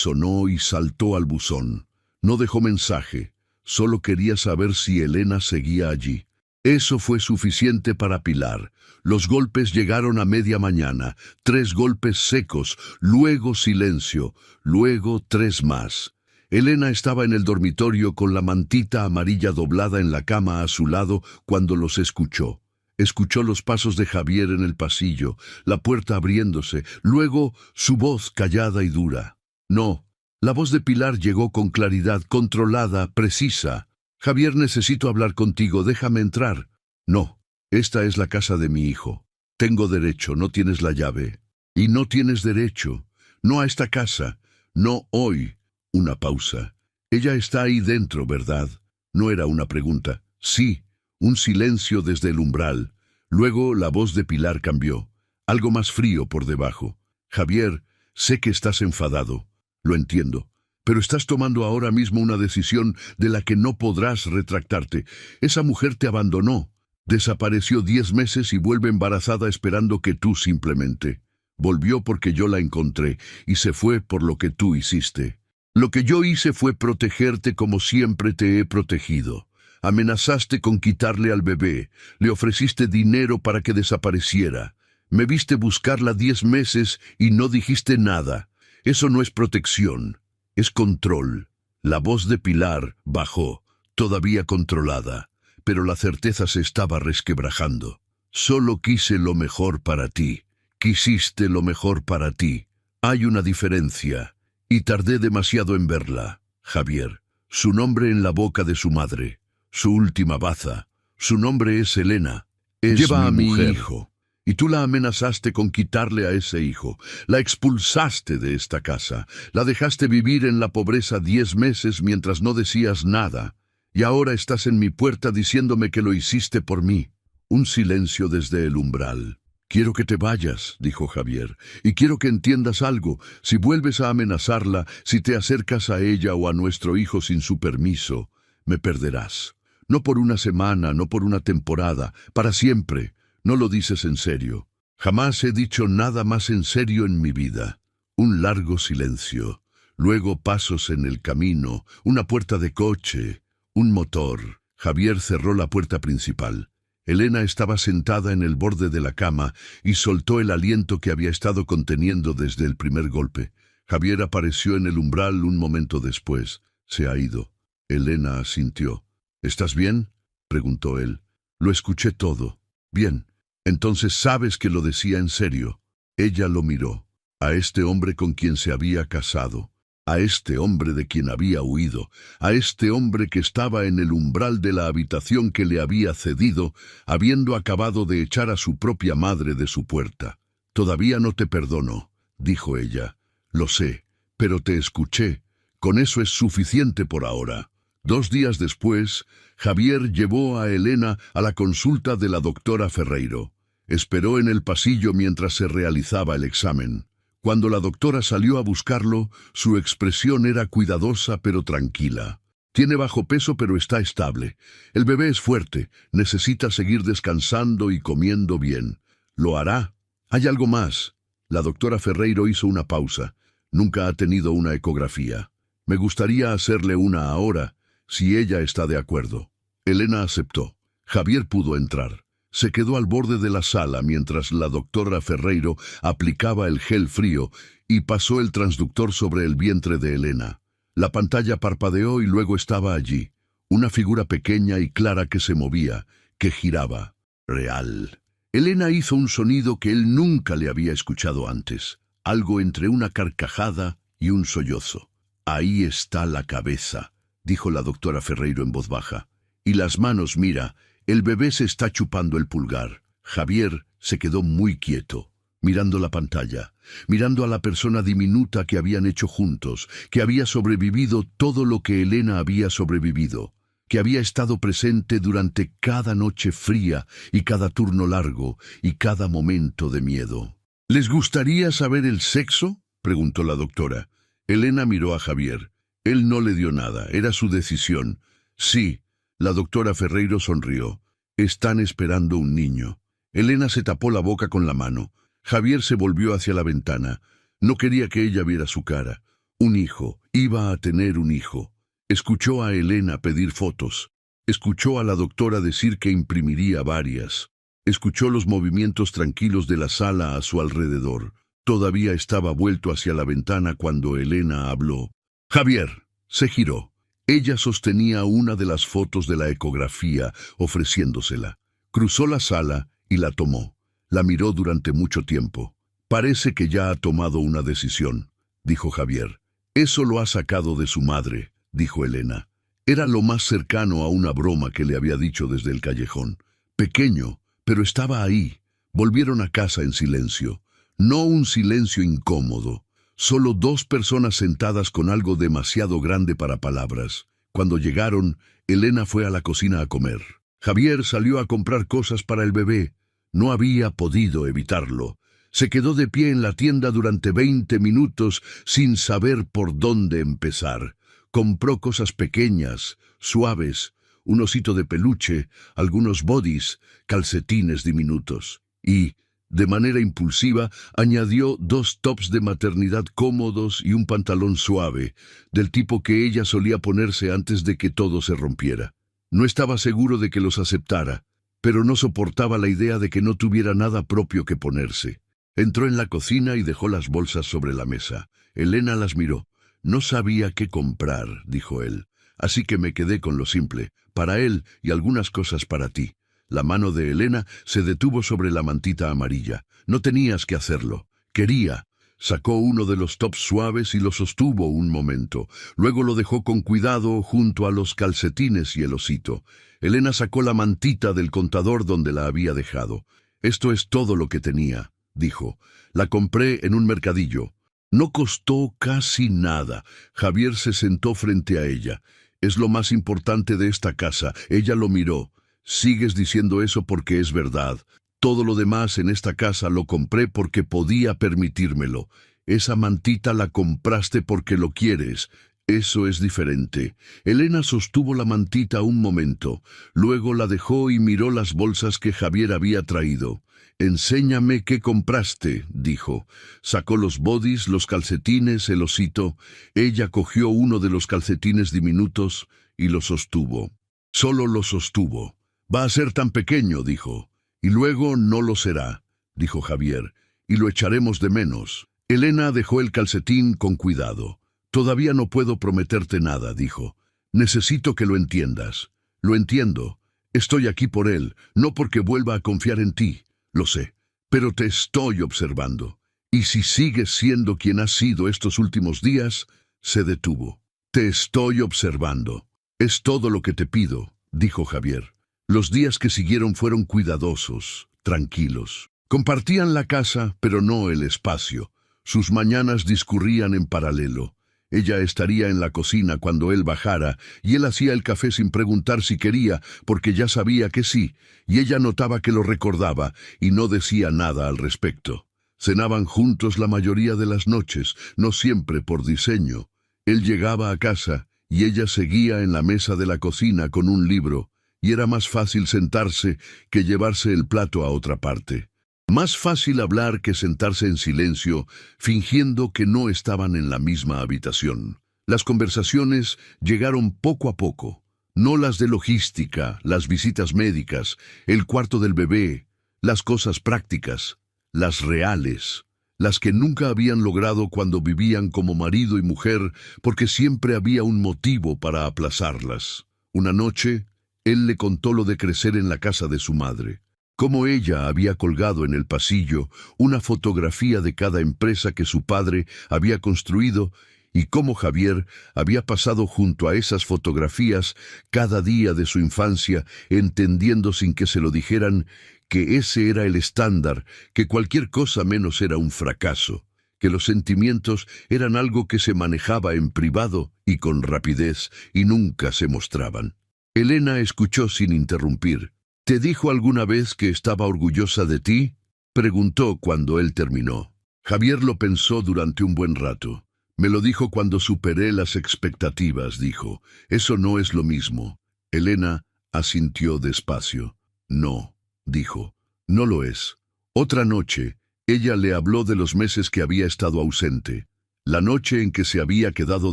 saltó al buzón. No dejó mensaje. Solo quería saber si Elena seguía allí. Eso fue suficiente para Pilar. Los golpes llegaron a media mañana, 3 golpes secos, luego silencio, luego 3 más. Elena estaba en el dormitorio con la mantita amarilla doblada en la cama a su lado cuando los escuchó. Escuchó los pasos de Javier en el pasillo, la puerta abriéndose, luego su voz callada y dura. No, la voz de Pilar llegó con claridad, controlada, precisa. Javier, necesito hablar contigo, déjame entrar. No, esta es la casa de mi hijo. Tengo derecho, no tienes la llave. Y no tienes derecho. No a esta casa. No hoy. Una pausa. Ella está ahí dentro, ¿verdad? No era una pregunta. Sí. Un silencio desde el umbral. Luego la voz de Pilar cambió. Algo más frío por debajo. Javier, sé que estás enfadado. Lo entiendo. Pero estás tomando ahora mismo una decisión de la que no podrás retractarte. Esa mujer te abandonó. Desapareció 10 meses y vuelve embarazada esperando que tú simplemente. Volvió porque yo la encontré y se fue por lo que tú hiciste. Lo que yo hice fue protegerte como siempre te he protegido. Amenazaste con quitarle al bebé, le ofreciste dinero para que desapareciera. Me viste buscarla 10 meses y no dijiste nada. Eso no es protección, es control. La voz de Pilar bajó, todavía controlada, pero la certeza se estaba resquebrajando. Solo quise lo mejor para ti. Quisiste lo mejor para ti. Hay una diferencia, y tardé demasiado en verla. Javier, su nombre en la boca de su madre, su última baza. Su nombre es Elena. Lleva a mi hijo. Y tú la amenazaste con quitarle a ese hijo. La expulsaste de esta casa. La dejaste vivir en la pobreza 10 meses mientras no decías nada. Y ahora estás en mi puerta diciéndome que lo hiciste por mí. Un silencio desde el umbral. Quiero que te vayas, dijo Javier, y quiero que entiendas algo. Si vuelves a amenazarla, si te acercas a ella o a nuestro hijo sin su permiso, me perderás. No por una semana, no por una temporada, para siempre. No lo dices en serio. Jamás he dicho nada más en serio en mi vida. Un largo silencio. Luego pasos en el camino, una puerta de coche, un motor. Javier cerró la puerta principal. Elena estaba sentada en el borde de la cama y soltó el aliento que había estado conteniendo desde el primer golpe. Javier apareció en el umbral un momento después. Se ha ido. Elena asintió. ¿Estás bien?, preguntó él. Lo escuché todo. Bien. Entonces sabes que lo decía en serio. Ella lo miró. A este hombre con quien se había casado. A este hombre de quien había huido, a este hombre que estaba en el umbral de la habitación que le había cedido, habiendo acabado de echar a su propia madre de su puerta. Todavía no te perdono, dijo ella. Lo sé, pero te escuché. Con eso es suficiente por ahora. 2 días después, Javier llevó a Elena a la consulta de la doctora Ferreiro. Esperó en el pasillo mientras se realizaba el examen. Cuando la doctora salió a buscarlo, su expresión era cuidadosa pero tranquila. Tiene bajo peso pero está estable. El bebé es fuerte, necesita seguir descansando y comiendo bien. Lo hará. Hay algo más. La doctora Ferreiro hizo una pausa. Nunca ha tenido una ecografía. Me gustaría hacerle una ahora, si ella está de acuerdo. Elena aceptó. Javier pudo entrar. Se quedó al borde de la sala mientras la doctora Ferreiro aplicaba el gel frío y pasó el transductor sobre el vientre de Elena. La pantalla parpadeó y luego estaba allí, una figura pequeña y clara que se movía, que giraba. Real. Elena hizo un sonido que él nunca le había escuchado antes, algo entre una carcajada y un sollozo. Ahí está la cabeza, dijo la doctora Ferreiro en voz baja. Y las manos, mira. El bebé se está chupando el pulgar. Javier se quedó muy quieto. mirando la pantalla, mirando a la persona diminuta que habían hecho juntos, que había sobrevivido todo lo que Elena había sobrevivido, que había estado presente durante cada noche fría y cada turno largo y cada momento de miedo. ¿Les gustaría saber el sexo?, preguntó la doctora. Elena miró a Javier. Él no le dio nada, era su decisión. Sí, la doctora Ferreiro sonrió. Están esperando un niño. Elena se tapó la boca con la mano. Javier se volvió hacia la ventana. No quería que ella viera su cara. Un hijo, iba a tener un hijo. Escuchó a Elena pedir fotos. Escuchó a la doctora decir que imprimiría varias. Escuchó los movimientos tranquilos de la sala a su alrededor. Todavía estaba vuelto hacia la ventana cuando Elena habló. Javier se giró. Ella sostenía una de las fotos de la ecografía, ofreciéndosela. Cruzó la sala y la tomó. La miró durante mucho tiempo. Parece que ya ha tomado una decisión, dijo Javier. Eso lo ha sacado de su madre, dijo Elena. Era lo más cercano a una broma que le había dicho desde el callejón. Pequeño, pero estaba ahí. Volvieron a casa en silencio. No un silencio incómodo. Solo dos personas sentadas con algo demasiado grande para palabras. Cuando llegaron, Elena fue a la cocina a comer. Javier salió a comprar cosas para el bebé. No había podido evitarlo. Se quedó de pie en la tienda durante 20 minutos sin saber por dónde empezar. Compró cosas pequeñas, suaves, un osito de peluche, algunos bodys, calcetines diminutos. Y, de manera impulsiva, añadió 2 tops de maternidad cómodos y un pantalón suave, del tipo que ella solía ponerse antes de que todo se rompiera. No estaba seguro de que los aceptara, pero no soportaba la idea de que no tuviera nada propio que ponerse. Entró en la cocina y dejó las bolsas sobre la mesa. Elena las miró. No sabía qué comprar, dijo él, así que me quedé con lo simple, para él y algunas cosas para ti. La mano de Elena se detuvo sobre la mantita amarilla. No tenías que hacerlo. Quería. Sacó uno de los tops suaves y lo sostuvo un momento. Luego lo dejó con cuidado junto a los calcetines y el osito. Elena sacó la mantita del contador donde la había dejado. Esto es todo lo que tenía, dijo. La compré en un mercadillo. No costó casi nada. Javier se sentó frente a ella. Es lo más importante de esta casa. Ella lo miró. Sigues diciendo eso porque es verdad. Todo lo demás en esta casa lo compré porque podía permitírmelo. Esa mantita la compraste porque lo quieres. Eso es diferente. Elena sostuvo la mantita un momento. Luego la dejó y miró las bolsas que Javier había traído. Enséñame qué compraste, dijo. Sacó los bodys, los calcetines, el osito. Ella cogió uno de los calcetines diminutos y lo sostuvo. Solo lo sostuvo. Va a ser tan pequeño, dijo. Y luego no lo será, dijo Javier, y lo echaremos de menos. Elena dejó el calcetín con cuidado. Todavía no puedo prometerte nada, dijo. Necesito que lo entiendas. Lo entiendo. Estoy aquí por él, no porque vuelva a confiar en ti. Lo sé, pero te estoy observando. Y si sigues siendo quien has sido estos últimos días, se detuvo. Te estoy observando. Es todo lo que te pido, dijo Javier. Los días que siguieron fueron cuidadosos, tranquilos. Compartían la casa, pero no el espacio. Sus mañanas discurrían en paralelo. Ella estaría en la cocina cuando él bajara, y él hacía el café sin preguntar si quería, porque ya sabía que sí, y ella notaba que lo recordaba, y no decía nada al respecto. Cenaban juntos la mayoría de las noches, no siempre por diseño. Él llegaba a casa, y ella seguía en la mesa de la cocina con un libro, y era más fácil sentarse que llevarse el plato a otra parte. Más fácil hablar que sentarse en silencio, fingiendo que no estaban en la misma habitación. Las conversaciones llegaron poco a poco. No las de logística, las visitas médicas, el cuarto del bebé, las cosas prácticas, las reales, las que nunca habían logrado cuando vivían como marido y mujer, porque siempre había un motivo para aplazarlas. Una noche, él le contó lo de crecer en la casa de su madre. Cómo ella había colgado en el pasillo una fotografía de cada empresa que su padre había construido y cómo Javier había pasado junto a esas fotografías cada día de su infancia, entendiendo sin que se lo dijeran que ese era el estándar, que cualquier cosa menos era un fracaso, que los sentimientos eran algo que se manejaba en privado y con rapidez y nunca se mostraban. Elena escuchó sin interrumpir. ¿Te dijo alguna vez que estaba orgullosa de ti?, preguntó cuando él terminó. Javier lo pensó durante un buen rato. Me lo dijo cuando superé las expectativas, dijo. Eso no es lo mismo. Elena asintió despacio. No, dijo. No lo es. Otra noche, ella le habló de los meses que había estado ausente. La noche en que se había quedado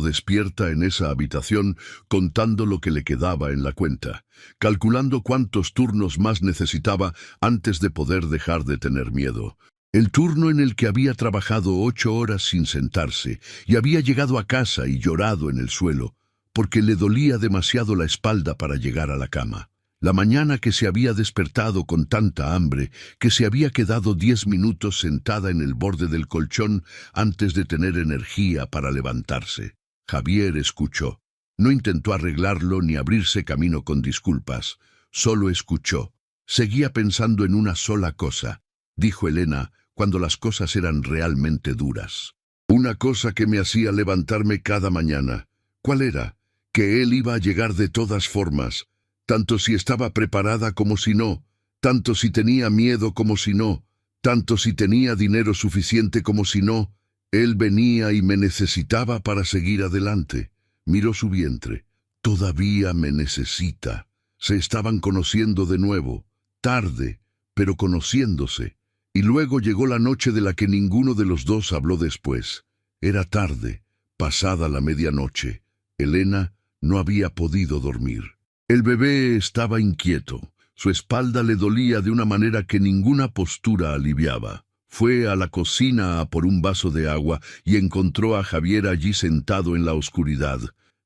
despierta en esa habitación, contando lo que le quedaba en la cuenta, calculando cuántos turnos más necesitaba antes de poder dejar de tener miedo. El turno en el que había trabajado 8 horas sin sentarse y había llegado a casa y llorado en el suelo, porque le dolía demasiado la espalda para llegar a la cama. La mañana que se había despertado con tanta hambre que se había quedado 10 minutos sentada en el borde del colchón antes de tener energía para levantarse. Javier escuchó. No intentó arreglarlo ni abrirse camino con disculpas. Solo escuchó. Seguía pensando en una sola cosa, dijo Elena, cuando las cosas eran realmente duras. Una cosa que me hacía levantarme cada mañana. ¿Cuál era? Que él iba a llegar de todas formas, tanto si estaba preparada como si no, tanto si tenía miedo como si no, tanto si tenía dinero suficiente como si no. Él venía y me necesitaba para seguir adelante. Miró su vientre. Todavía me necesita. Se estaban conociendo de nuevo. Tarde, pero conociéndose. Y luego llegó la noche de la que ninguno de los dos habló después. Era tarde, pasada la medianoche. Elena no había podido dormir. El bebé estaba inquieto. Su espalda le dolía de una manera que ninguna postura aliviaba. Fue a la cocina a por un vaso de agua y encontró a Javier allí sentado en la oscuridad.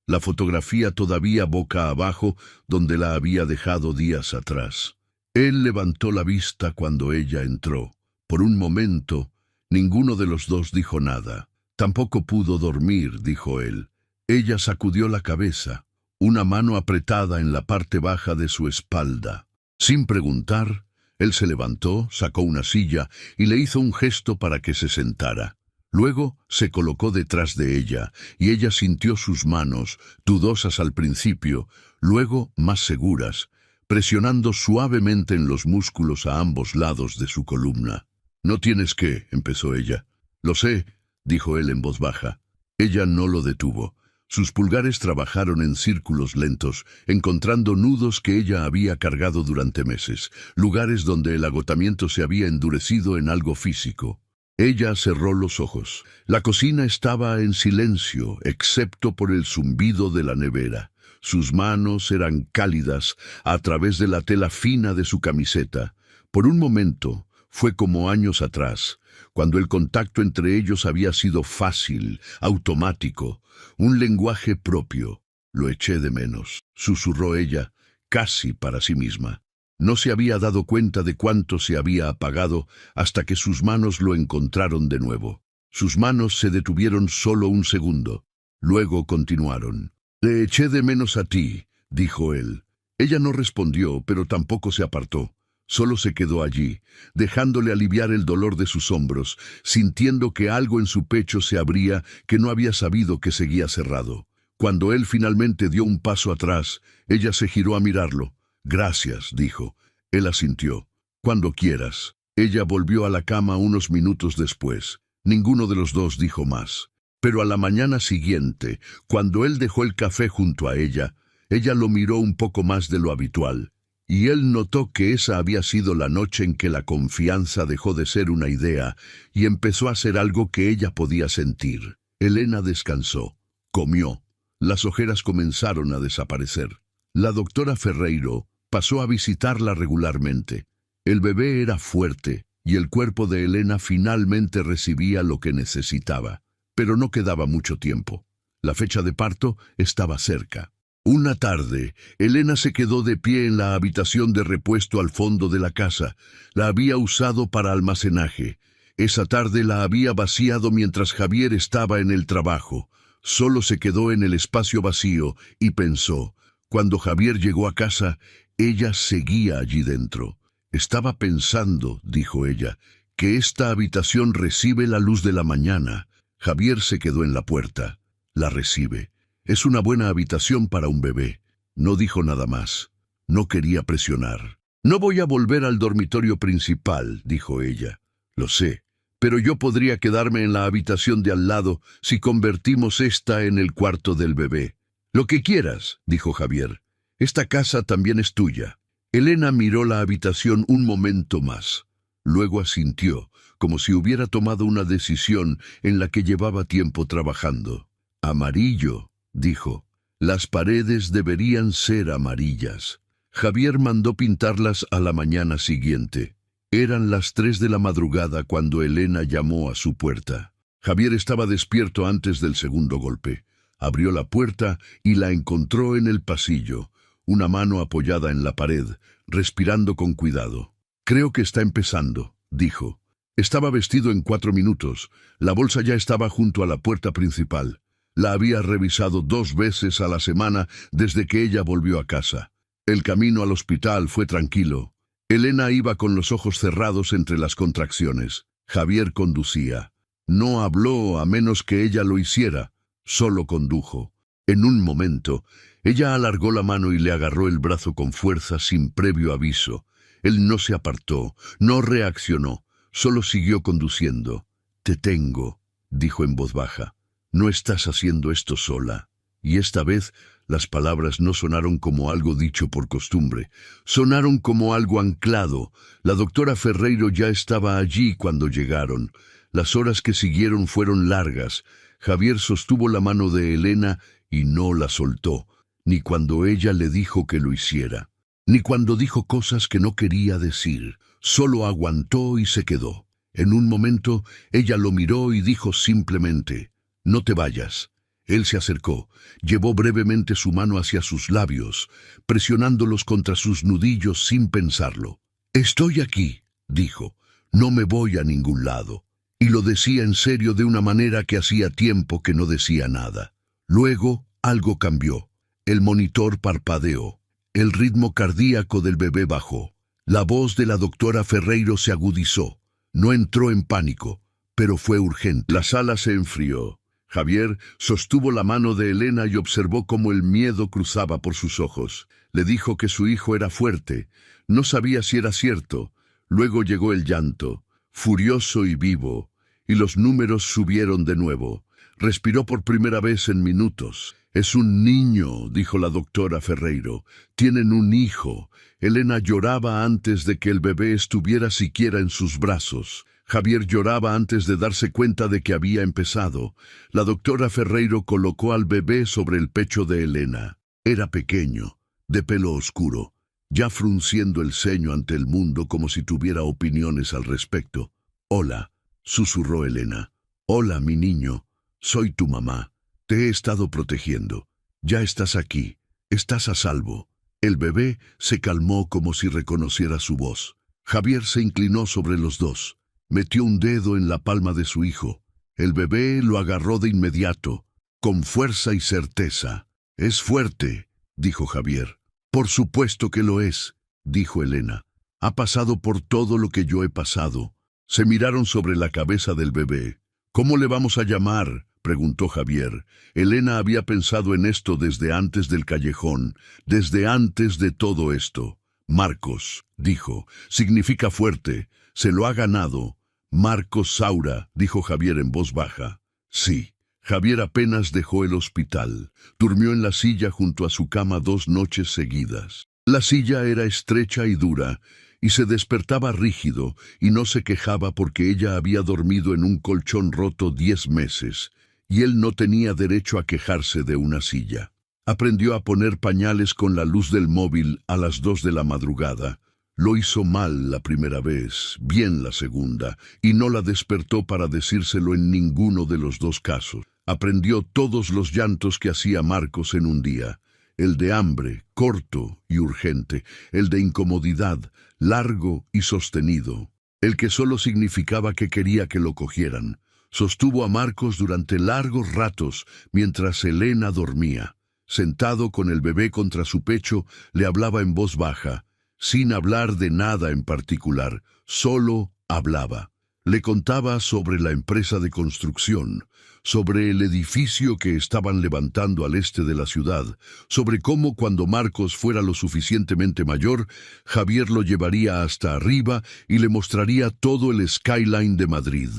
La fotografía todavía boca abajo, donde la había dejado días atrás. Él levantó la vista cuando ella entró. Por un momento, ninguno de los dos dijo nada. Tampoco pudo dormir, dijo él. Ella sacudió la cabeza, una mano apretada en la parte baja de su espalda. Sin preguntar, él se levantó, sacó una silla y le hizo un gesto para que se sentara. Luego se colocó detrás de ella y ella sintió sus manos, dudosas al principio, luego más seguras, presionando suavemente en los músculos a ambos lados de su columna. «No tienes que», empezó ella. «Lo sé», dijo él en voz baja. Ella no lo detuvo. Sus pulgares trabajaron en círculos lentos, encontrando nudos que ella había cargado durante meses, lugares donde el agotamiento se había endurecido en algo físico. Ella cerró los ojos. La cocina estaba en silencio, excepto por el zumbido de la nevera. Sus manos eran cálidas a través de la tela fina de su camiseta. Por un momento, fue como años atrás, cuando el contacto entre ellos había sido fácil, automático, un lenguaje propio. «Lo eché de menos», susurró ella, casi para sí misma. No se había dado cuenta de cuánto se había apagado hasta que sus manos lo encontraron de nuevo. Sus manos se detuvieron solo un segundo. Luego continuaron. «Le eché de menos a ti», dijo él. Ella no respondió, pero tampoco se apartó. Solo se quedó allí, dejándole aliviar el dolor de sus hombros, sintiendo que algo en su pecho se abría que no había sabido que seguía cerrado. Cuando él finalmente dio un paso atrás, ella se giró a mirarlo. «Gracias», dijo. Él asintió. «Cuando quieras». Ella volvió a la cama unos minutos después. Ninguno de los dos dijo más. Pero a la mañana siguiente, cuando él dejó el café junto a ella lo miró un poco más de lo habitual. Y él notó que esa había sido la noche en que la confianza dejó de ser una idea y empezó a ser algo que ella podía sentir. Elena descansó, comió. Las ojeras comenzaron a desaparecer. La doctora Ferreiro pasó a visitarla regularmente. El bebé era fuerte y el cuerpo de Elena finalmente recibía lo que necesitaba. Pero no quedaba mucho tiempo. La fecha de parto estaba cerca. Una tarde, Elena se quedó de pie en la habitación de repuesto al fondo de la casa. La había usado para almacenaje. Esa tarde la había vaciado mientras Javier estaba en el trabajo. Solo se quedó en el espacio vacío y pensó. Cuando Javier llegó a casa, ella seguía allí dentro. Estaba pensando, dijo ella, que esta habitación recibe la luz de la mañana. Javier se quedó en la puerta. La recibe. Es una buena habitación para un bebé. No dijo nada más. No quería presionar. No voy a volver al dormitorio principal, dijo ella. Lo sé, pero yo podría quedarme en la habitación de al lado si convertimos esta en el cuarto del bebé. Lo que quieras, dijo Javier. Esta casa también es tuya. Elena miró la habitación un momento más. Luego asintió, como si hubiera tomado una decisión en la que llevaba tiempo trabajando. Amarillo, dijo. Las paredes deberían ser amarillas. Javier mandó pintarlas a la mañana siguiente. Eran las 3 de la madrugada cuando Elena llamó a su puerta. Javier estaba despierto antes del segundo golpe. Abrió la puerta y la encontró en el pasillo, una mano apoyada en la pared, respirando con cuidado. Creo que está empezando, dijo. Estaba vestido en 4 minutos. La bolsa ya estaba junto a la puerta principal. La había revisado 2 veces a la semana desde que ella volvió a casa. El camino al hospital fue tranquilo. Elena iba con los ojos cerrados entre las contracciones. Javier conducía. No habló a menos que ella lo hiciera. Solo condujo. En un momento, ella alargó la mano y le agarró el brazo con fuerza sin previo aviso. Él no se apartó, no reaccionó, solo siguió conduciendo. «Te tengo», dijo en voz baja. «No estás haciendo esto sola». Y esta vez las palabras no sonaron como algo dicho por costumbre, sonaron como algo anclado. La doctora Ferreiro ya estaba allí cuando llegaron. Las horas que siguieron fueron largas. Javier sostuvo la mano de Elena y no la soltó, ni cuando ella le dijo que lo hiciera, ni cuando dijo cosas que no quería decir. Solo aguantó y se quedó. En un momento, ella lo miró y dijo simplemente, «No te vayas». Él se acercó, llevó brevemente su mano hacia sus labios, presionándolos contra sus nudillos sin pensarlo. «Estoy aquí», dijo, «no me voy a ningún lado». Y lo decía en serio de una manera que hacía tiempo que no decía nada. Luego, algo cambió. El monitor parpadeó. El ritmo cardíaco del bebé bajó. La voz de la doctora Ferreiro se agudizó. No entró en pánico, pero fue urgente. La sala se enfrió. Javier sostuvo la mano de Elena y observó cómo el miedo cruzaba por sus ojos. Le dijo que su hijo era fuerte. No sabía si era cierto. Luego llegó el llanto, furioso y vivo, y los números subieron de nuevo. Respiró por primera vez en minutos. «Es un niño», dijo la doctora Ferreiro. «Tienen un hijo». Elena lloraba antes de que el bebé estuviera siquiera en sus brazos. Javier lloraba antes de darse cuenta de que había empezado. La doctora Ferreiro colocó al bebé sobre el pecho de Elena. Era pequeño, de pelo oscuro, ya frunciendo el ceño ante el mundo como si tuviera opiniones al respecto. «Hola», susurró Elena. «Hola, mi niño. Soy tu mamá. Te he estado protegiendo. Ya estás aquí. Estás a salvo». El bebé se calmó como si reconociera su voz. Javier se inclinó sobre los dos. Metió un dedo en la palma de su hijo. El bebé lo agarró de inmediato, con fuerza y certeza. «Es fuerte», dijo Javier. «Por supuesto que lo es», dijo Elena. «Ha pasado por todo lo que yo he pasado». Se miraron sobre la cabeza del bebé. «¿Cómo le vamos a llamar?», preguntó Javier. Elena había pensado en esto desde antes del callejón, desde antes de todo esto. «Marcos», dijo. «Significa fuerte. Se lo ha ganado». «Marcos Saura», dijo Javier en voz baja. «Sí». Javier apenas dejó el hospital. Durmió en la silla junto a su cama 2 noches seguidas. La silla era estrecha y dura, y se despertaba rígido, y no se quejaba porque ella había dormido en un colchón roto 10 meses, y él no tenía derecho a quejarse de una silla. Aprendió a poner pañales con la luz del móvil a las 2 de la madrugada. Lo hizo mal la primera vez, bien la segunda, y no la despertó para decírselo en ninguno de los 2 casos. Aprendió todos los llantos que hacía Marcos en un día. El de hambre, corto y urgente. El de incomodidad, largo y sostenido. El que solo significaba que quería que lo cogieran. Sostuvo a Marcos durante largos ratos mientras Elena dormía. Sentado con el bebé contra su pecho, le hablaba en voz baja. sin hablar de nada en particular, solo hablaba. Le contaba sobre la empresa de construcción, sobre el edificio que estaban levantando al este de la ciudad, sobre cómo cuando Marcos fuera lo suficientemente mayor, Javier lo llevaría hasta arriba y le mostraría todo el skyline de Madrid.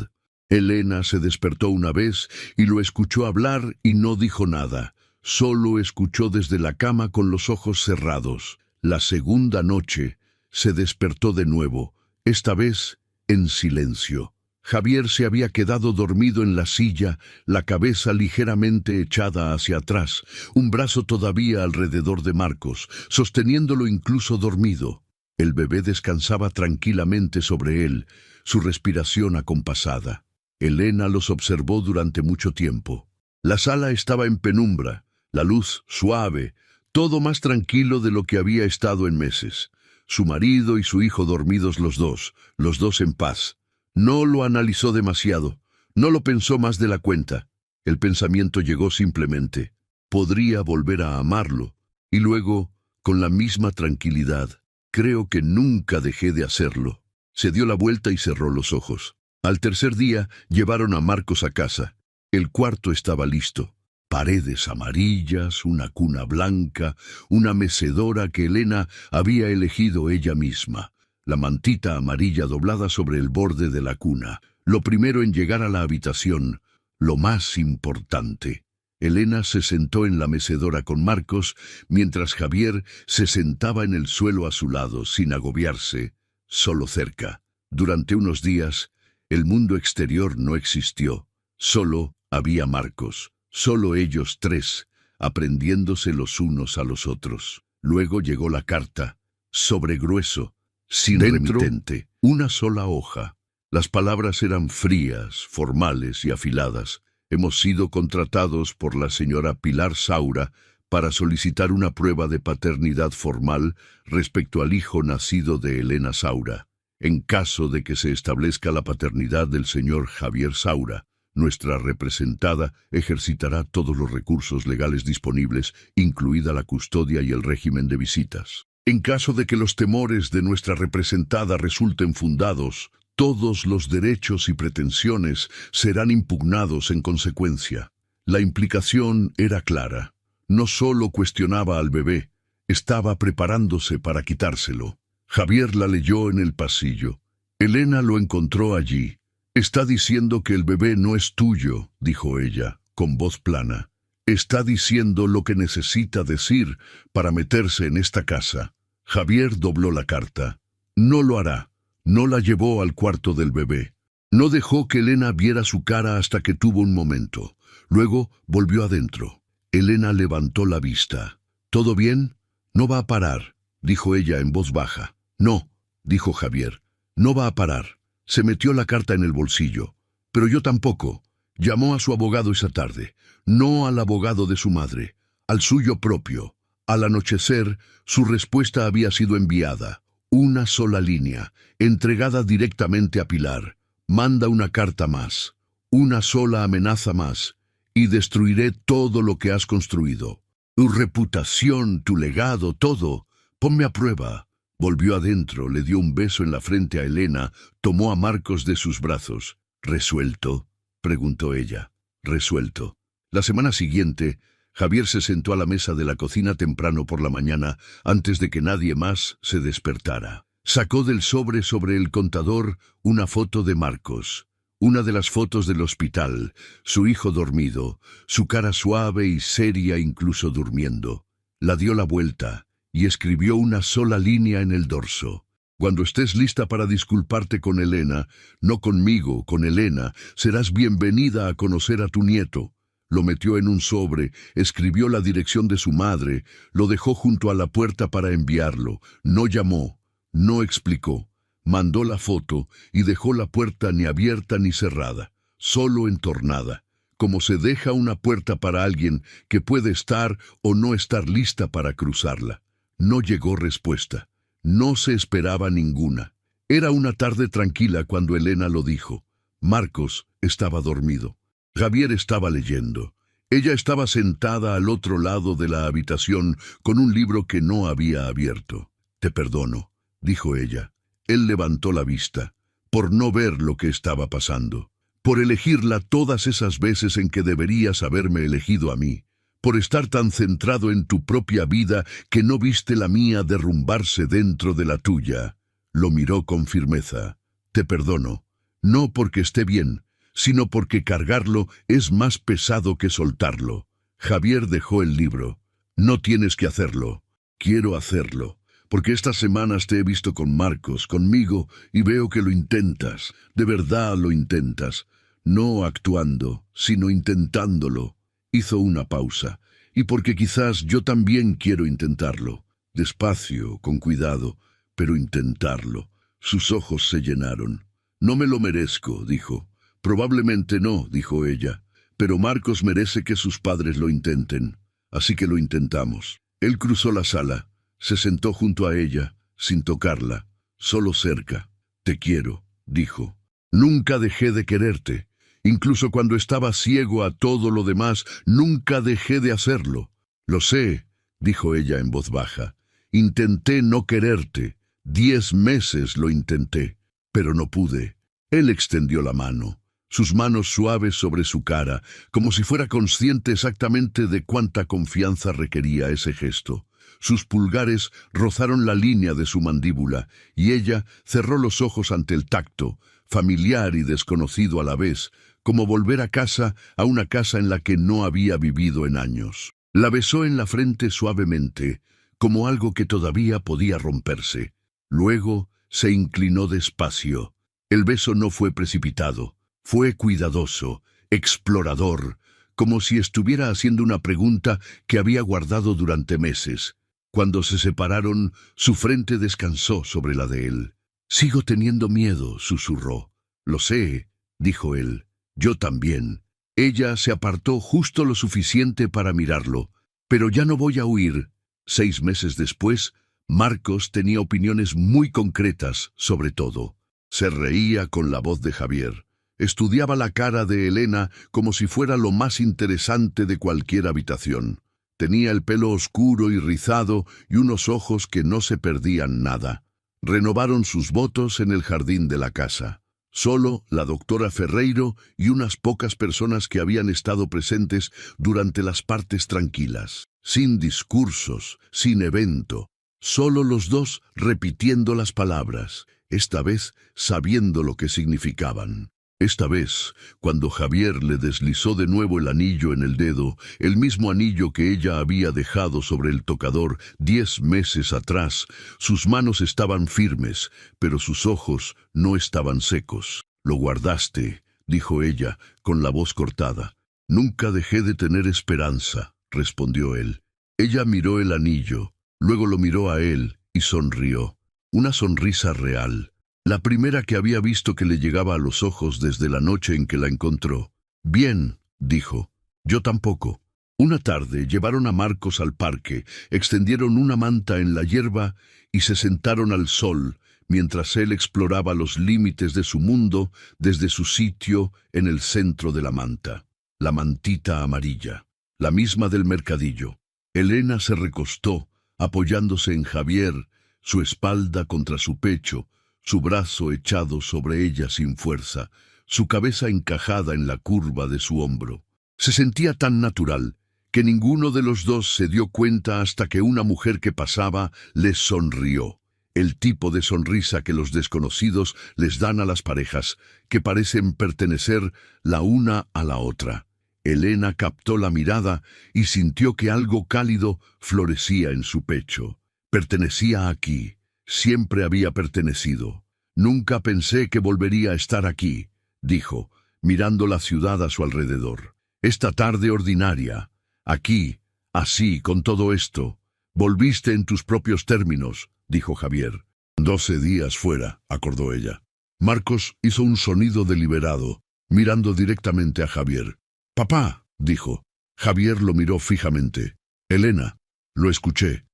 Elena se despertó una vez y lo escuchó hablar y no dijo nada. Solo escuchó desde la cama con los ojos cerrados. La segunda noche se despertó de nuevo, esta vez en silencio. Javier se había quedado dormido en la silla, la cabeza ligeramente echada hacia atrás, un brazo todavía alrededor de Marcos, sosteniéndolo incluso dormido. El bebé descansaba tranquilamente sobre él, su respiración acompasada. Elena los observó durante mucho tiempo. La sala estaba en penumbra, la luz suave, todo más tranquilo de lo que había estado en meses. Su marido y su hijo dormidos los dos en paz. No lo analizó demasiado, no lo pensó más de la cuenta. El pensamiento llegó simplemente. Podría volver a amarlo. Y luego, con la misma tranquilidad, creo que nunca dejé de hacerlo. Se dio la vuelta y cerró los ojos. Al tercer día, llevaron a Marcos a casa. El cuarto estaba listo. Paredes amarillas, una cuna blanca, una mecedora que Elena había elegido ella misma. La mantita amarilla doblada sobre el borde de la cuna. Lo primero en llegar a la habitación, lo más importante. Elena se sentó en la mecedora con Marcos, mientras Javier se sentaba en el suelo a su lado, sin agobiarse, solo cerca. Durante unos días, el mundo exterior no existió. Solo había Marcos, solo ellos tres, aprendiéndose los unos a los otros. Luego llegó la carta, sobre grueso, sin remitente, una sola hoja. Las palabras eran frías, formales y afiladas. Hemos sido contratados por la señora Pilar Saura para solicitar una prueba de paternidad formal respecto al hijo nacido de Elena Saura. En caso de que se establezca la paternidad del señor Javier Saura, nuestra representada ejercitará todos los recursos legales disponibles, incluida la custodia y el régimen de visitas. En caso de que los temores de nuestra representada resulten fundados, todos los derechos y pretensiones serán impugnados en consecuencia. La implicación era clara. No solo cuestionaba al bebé, estaba preparándose para quitárselo. Javier la leyó en el pasillo. Elena lo encontró allí. «Está diciendo que el bebé no es tuyo», dijo ella, con voz plana. «Está diciendo lo que necesita decir para meterse en esta casa». Javier dobló la carta. No lo hará. No la llevó al cuarto del bebé. No dejó que Elena viera su cara hasta que tuvo un momento. Luego volvió adentro. Elena levantó la vista. «¿Todo bien? No va a parar», dijo ella en voz baja. «No», dijo Javier. «No va a parar». Se metió la carta en el bolsillo. «Pero yo tampoco». Llamó a su abogado esa tarde. No al abogado de su madre, al suyo propio. Al anochecer, su respuesta había sido enviada. Una sola línea, entregada directamente a Pilar. «Manda una carta más, una sola amenaza más, y destruiré todo lo que has construido. Tu reputación, tu legado, todo. Ponme a prueba». Volvió adentro, le dio un beso en la frente a Elena, tomó a Marcos de sus brazos. «¿Resuelto?», preguntó ella. «Resuelto». La semana siguiente, Javier se sentó a la mesa de la cocina temprano por la mañana, antes de que nadie más se despertara. Sacó del sobre el contador una foto de Marcos, una de las fotos del hospital, su hijo dormido, su cara suave y seria incluso durmiendo. La dio la vuelta y escribió una sola línea en el dorso. «Cuando estés lista para disculparte con Elena, no conmigo, con Elena, serás bienvenida a conocer a tu nieto». Lo metió en un sobre, escribió la dirección de su madre, lo dejó junto a la puerta para enviarlo. No llamó, no explicó. Mandó la foto y dejó la puerta ni abierta ni cerrada, solo entornada, como se deja una puerta para alguien que puede estar o no estar lista para cruzarla. No llegó respuesta. No se esperaba ninguna. Era una tarde tranquila cuando Elena lo dijo. Marcos estaba dormido. Javier estaba leyendo. Ella estaba sentada al otro lado de la habitación con un libro que no había abierto. «Te perdono», dijo ella. Él levantó la vista, por no ver lo que estaba pasando, por elegirla todas esas veces en que deberías haberme elegido a mí, por estar tan centrado en tu propia vida que no viste la mía derrumbarse dentro de la tuya. Lo miró con firmeza. Te perdono, no porque esté bien, sino porque cargarlo es más pesado que soltarlo. Javier dejó el libro. No tienes que hacerlo. Quiero hacerlo, porque estas semanas te he visto con Marcos, conmigo, y veo que lo intentas. De verdad lo intentas. No actuando, sino intentándolo. Hizo una pausa, y porque quizás yo también quiero intentarlo. Despacio, con cuidado, pero intentarlo. Sus ojos se llenaron. No me lo merezco, dijo. Probablemente no, dijo ella, pero Marcos merece que sus padres lo intenten. Así que lo intentamos. Él cruzó la sala, se sentó junto a ella, sin tocarla, solo cerca. Te quiero, dijo. Nunca dejé de quererte. Incluso cuando estaba ciego a todo lo demás, nunca dejé de hacerlo. Lo sé, dijo ella en voz baja. Intenté no quererte. 10 meses lo intenté, pero no pude. Él extendió la mano, sus manos suaves sobre su cara, como si fuera consciente exactamente de cuánta confianza requería ese gesto. Sus pulgares rozaron la línea de su mandíbula, y ella cerró los ojos ante el tacto, familiar y desconocido a la vez, como volver a casa, a una casa en la que no había vivido en años. La besó en la frente suavemente, como algo que todavía podía romperse. Luego se inclinó despacio. El beso no fue precipitado, fue cuidadoso, explorador, como si estuviera haciendo una pregunta que había guardado durante meses. Cuando se separaron, su frente descansó sobre la de él. Sigo teniendo miedo, susurró. Lo sé, dijo él. Yo también. Ella se apartó justo lo suficiente para mirarlo. Pero ya no voy a huir. 6 meses después, Marcos tenía opiniones muy concretas sobre todo. Se reía con la voz de Javier. Estudiaba la cara de Elena como si fuera lo más interesante de cualquier habitación. Tenía el pelo oscuro y rizado y unos ojos que no se perdían nada. Renovaron sus votos en el jardín de la casa. Solo la doctora Ferreiro y unas pocas personas que habían estado presentes durante las partes tranquilas. Sin discursos, sin evento. Solo los dos repitiendo las palabras, esta vez sabiendo lo que significaban. Esta vez, cuando Javier le deslizó de nuevo el anillo en el dedo, el mismo anillo que ella había dejado sobre el tocador 10 meses atrás, sus manos estaban firmes, pero sus ojos no estaban secos. Lo guardaste, dijo ella, con la voz cortada. Nunca dejé de tener esperanza, respondió él. Ella miró el anillo. Luego lo miró a él y sonrió. Una sonrisa real. La primera que había visto que le llegaba a los ojos desde la noche en que la encontró. Bien, dijo. Yo tampoco. Una tarde llevaron a Marcos al parque, extendieron una manta en la hierba y se sentaron al sol, mientras él exploraba los límites de su mundo desde su sitio en el centro de la manta. La mantita amarilla, la misma del mercadillo. Elena se recostó, apoyándose en Javier, su espalda contra su pecho, su brazo echado sobre ella sin fuerza, su cabeza encajada en la curva de su hombro. Se sentía tan natural que ninguno de los dos se dio cuenta hasta que una mujer que pasaba les sonrió. El tipo de sonrisa que los desconocidos les dan a las parejas, que parecen pertenecer la una a la otra. Elena captó la mirada y sintió que algo cálido florecía en su pecho. Pertenecía aquí, siempre había pertenecido. Nunca pensé que volvería a estar aquí, dijo, mirando la ciudad a su alrededor. Esta tarde ordinaria, aquí, así, con todo esto. Volviste en tus propios términos, dijo Javier. 12 días fuera, acordó ella. Marcos hizo un sonido deliberado, mirando directamente a Javier. Papá, dijo. Javier lo miró fijamente. Elena, lo escuché,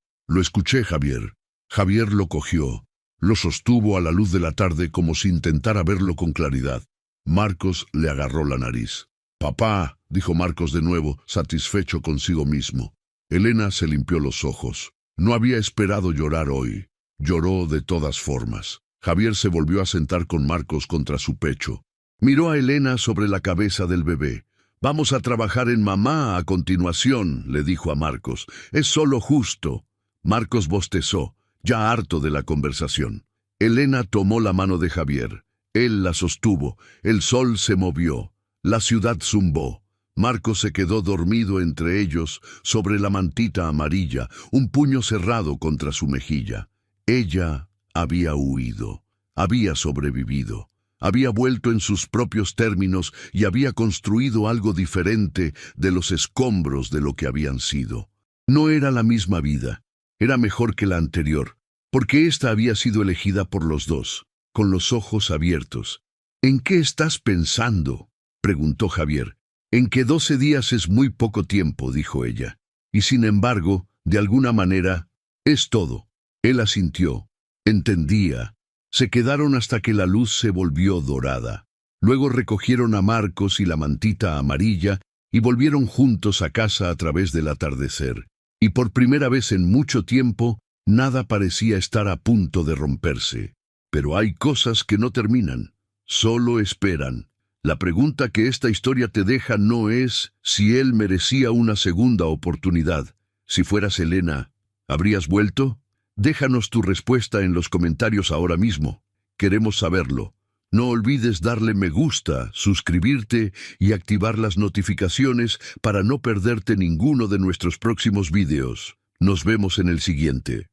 Javier. Javier lo cogió, lo sostuvo a la luz de la tarde como si intentara verlo con claridad. Marcos le agarró la nariz. Papá, dijo Marcos de nuevo, satisfecho consigo mismo. Elena se limpió los ojos. No había esperado llorar hoy. Lloró de todas formas. Javier se volvió a sentar con Marcos contra su pecho. Miró a Elena sobre la cabeza del bebé. «Vamos a trabajar en mamá a continuación», le dijo a Marcos. «Es solo justo». Marcos bostezó, ya harto de la conversación. Elena tomó la mano de Javier. Él la sostuvo. El sol se movió. La ciudad zumbó. Marcos se quedó dormido entre ellos, sobre la mantita amarilla, un puño cerrado contra su mejilla. Ella había huido, había sobrevivido, había vuelto en sus propios términos y había construido algo diferente de los escombros de lo que habían sido. No era la misma vida, era mejor que la anterior, porque ésta había sido elegida por los dos, con los ojos abiertos. «¿En qué estás pensando?», preguntó Javier. «En que 12 días es muy poco tiempo», dijo ella. «Y sin embargo, de alguna manera, es todo». Él asintió. Entendía. Se quedaron hasta que la luz se volvió dorada. Luego recogieron a Marcos y la mantita amarilla y volvieron juntos a casa a través del atardecer. Y por primera vez en mucho tiempo, nada parecía estar a punto de romperse. Pero hay cosas que no terminan, solo esperan. La pregunta que esta historia te deja no es si él merecía una segunda oportunidad. Si fueras Elena, ¿habrías vuelto? Déjanos tu respuesta en los comentarios ahora mismo. Queremos saberlo. No olvides darle me gusta, suscribirte y activar las notificaciones para no perderte ninguno de nuestros próximos vídeos. Nos vemos en el siguiente.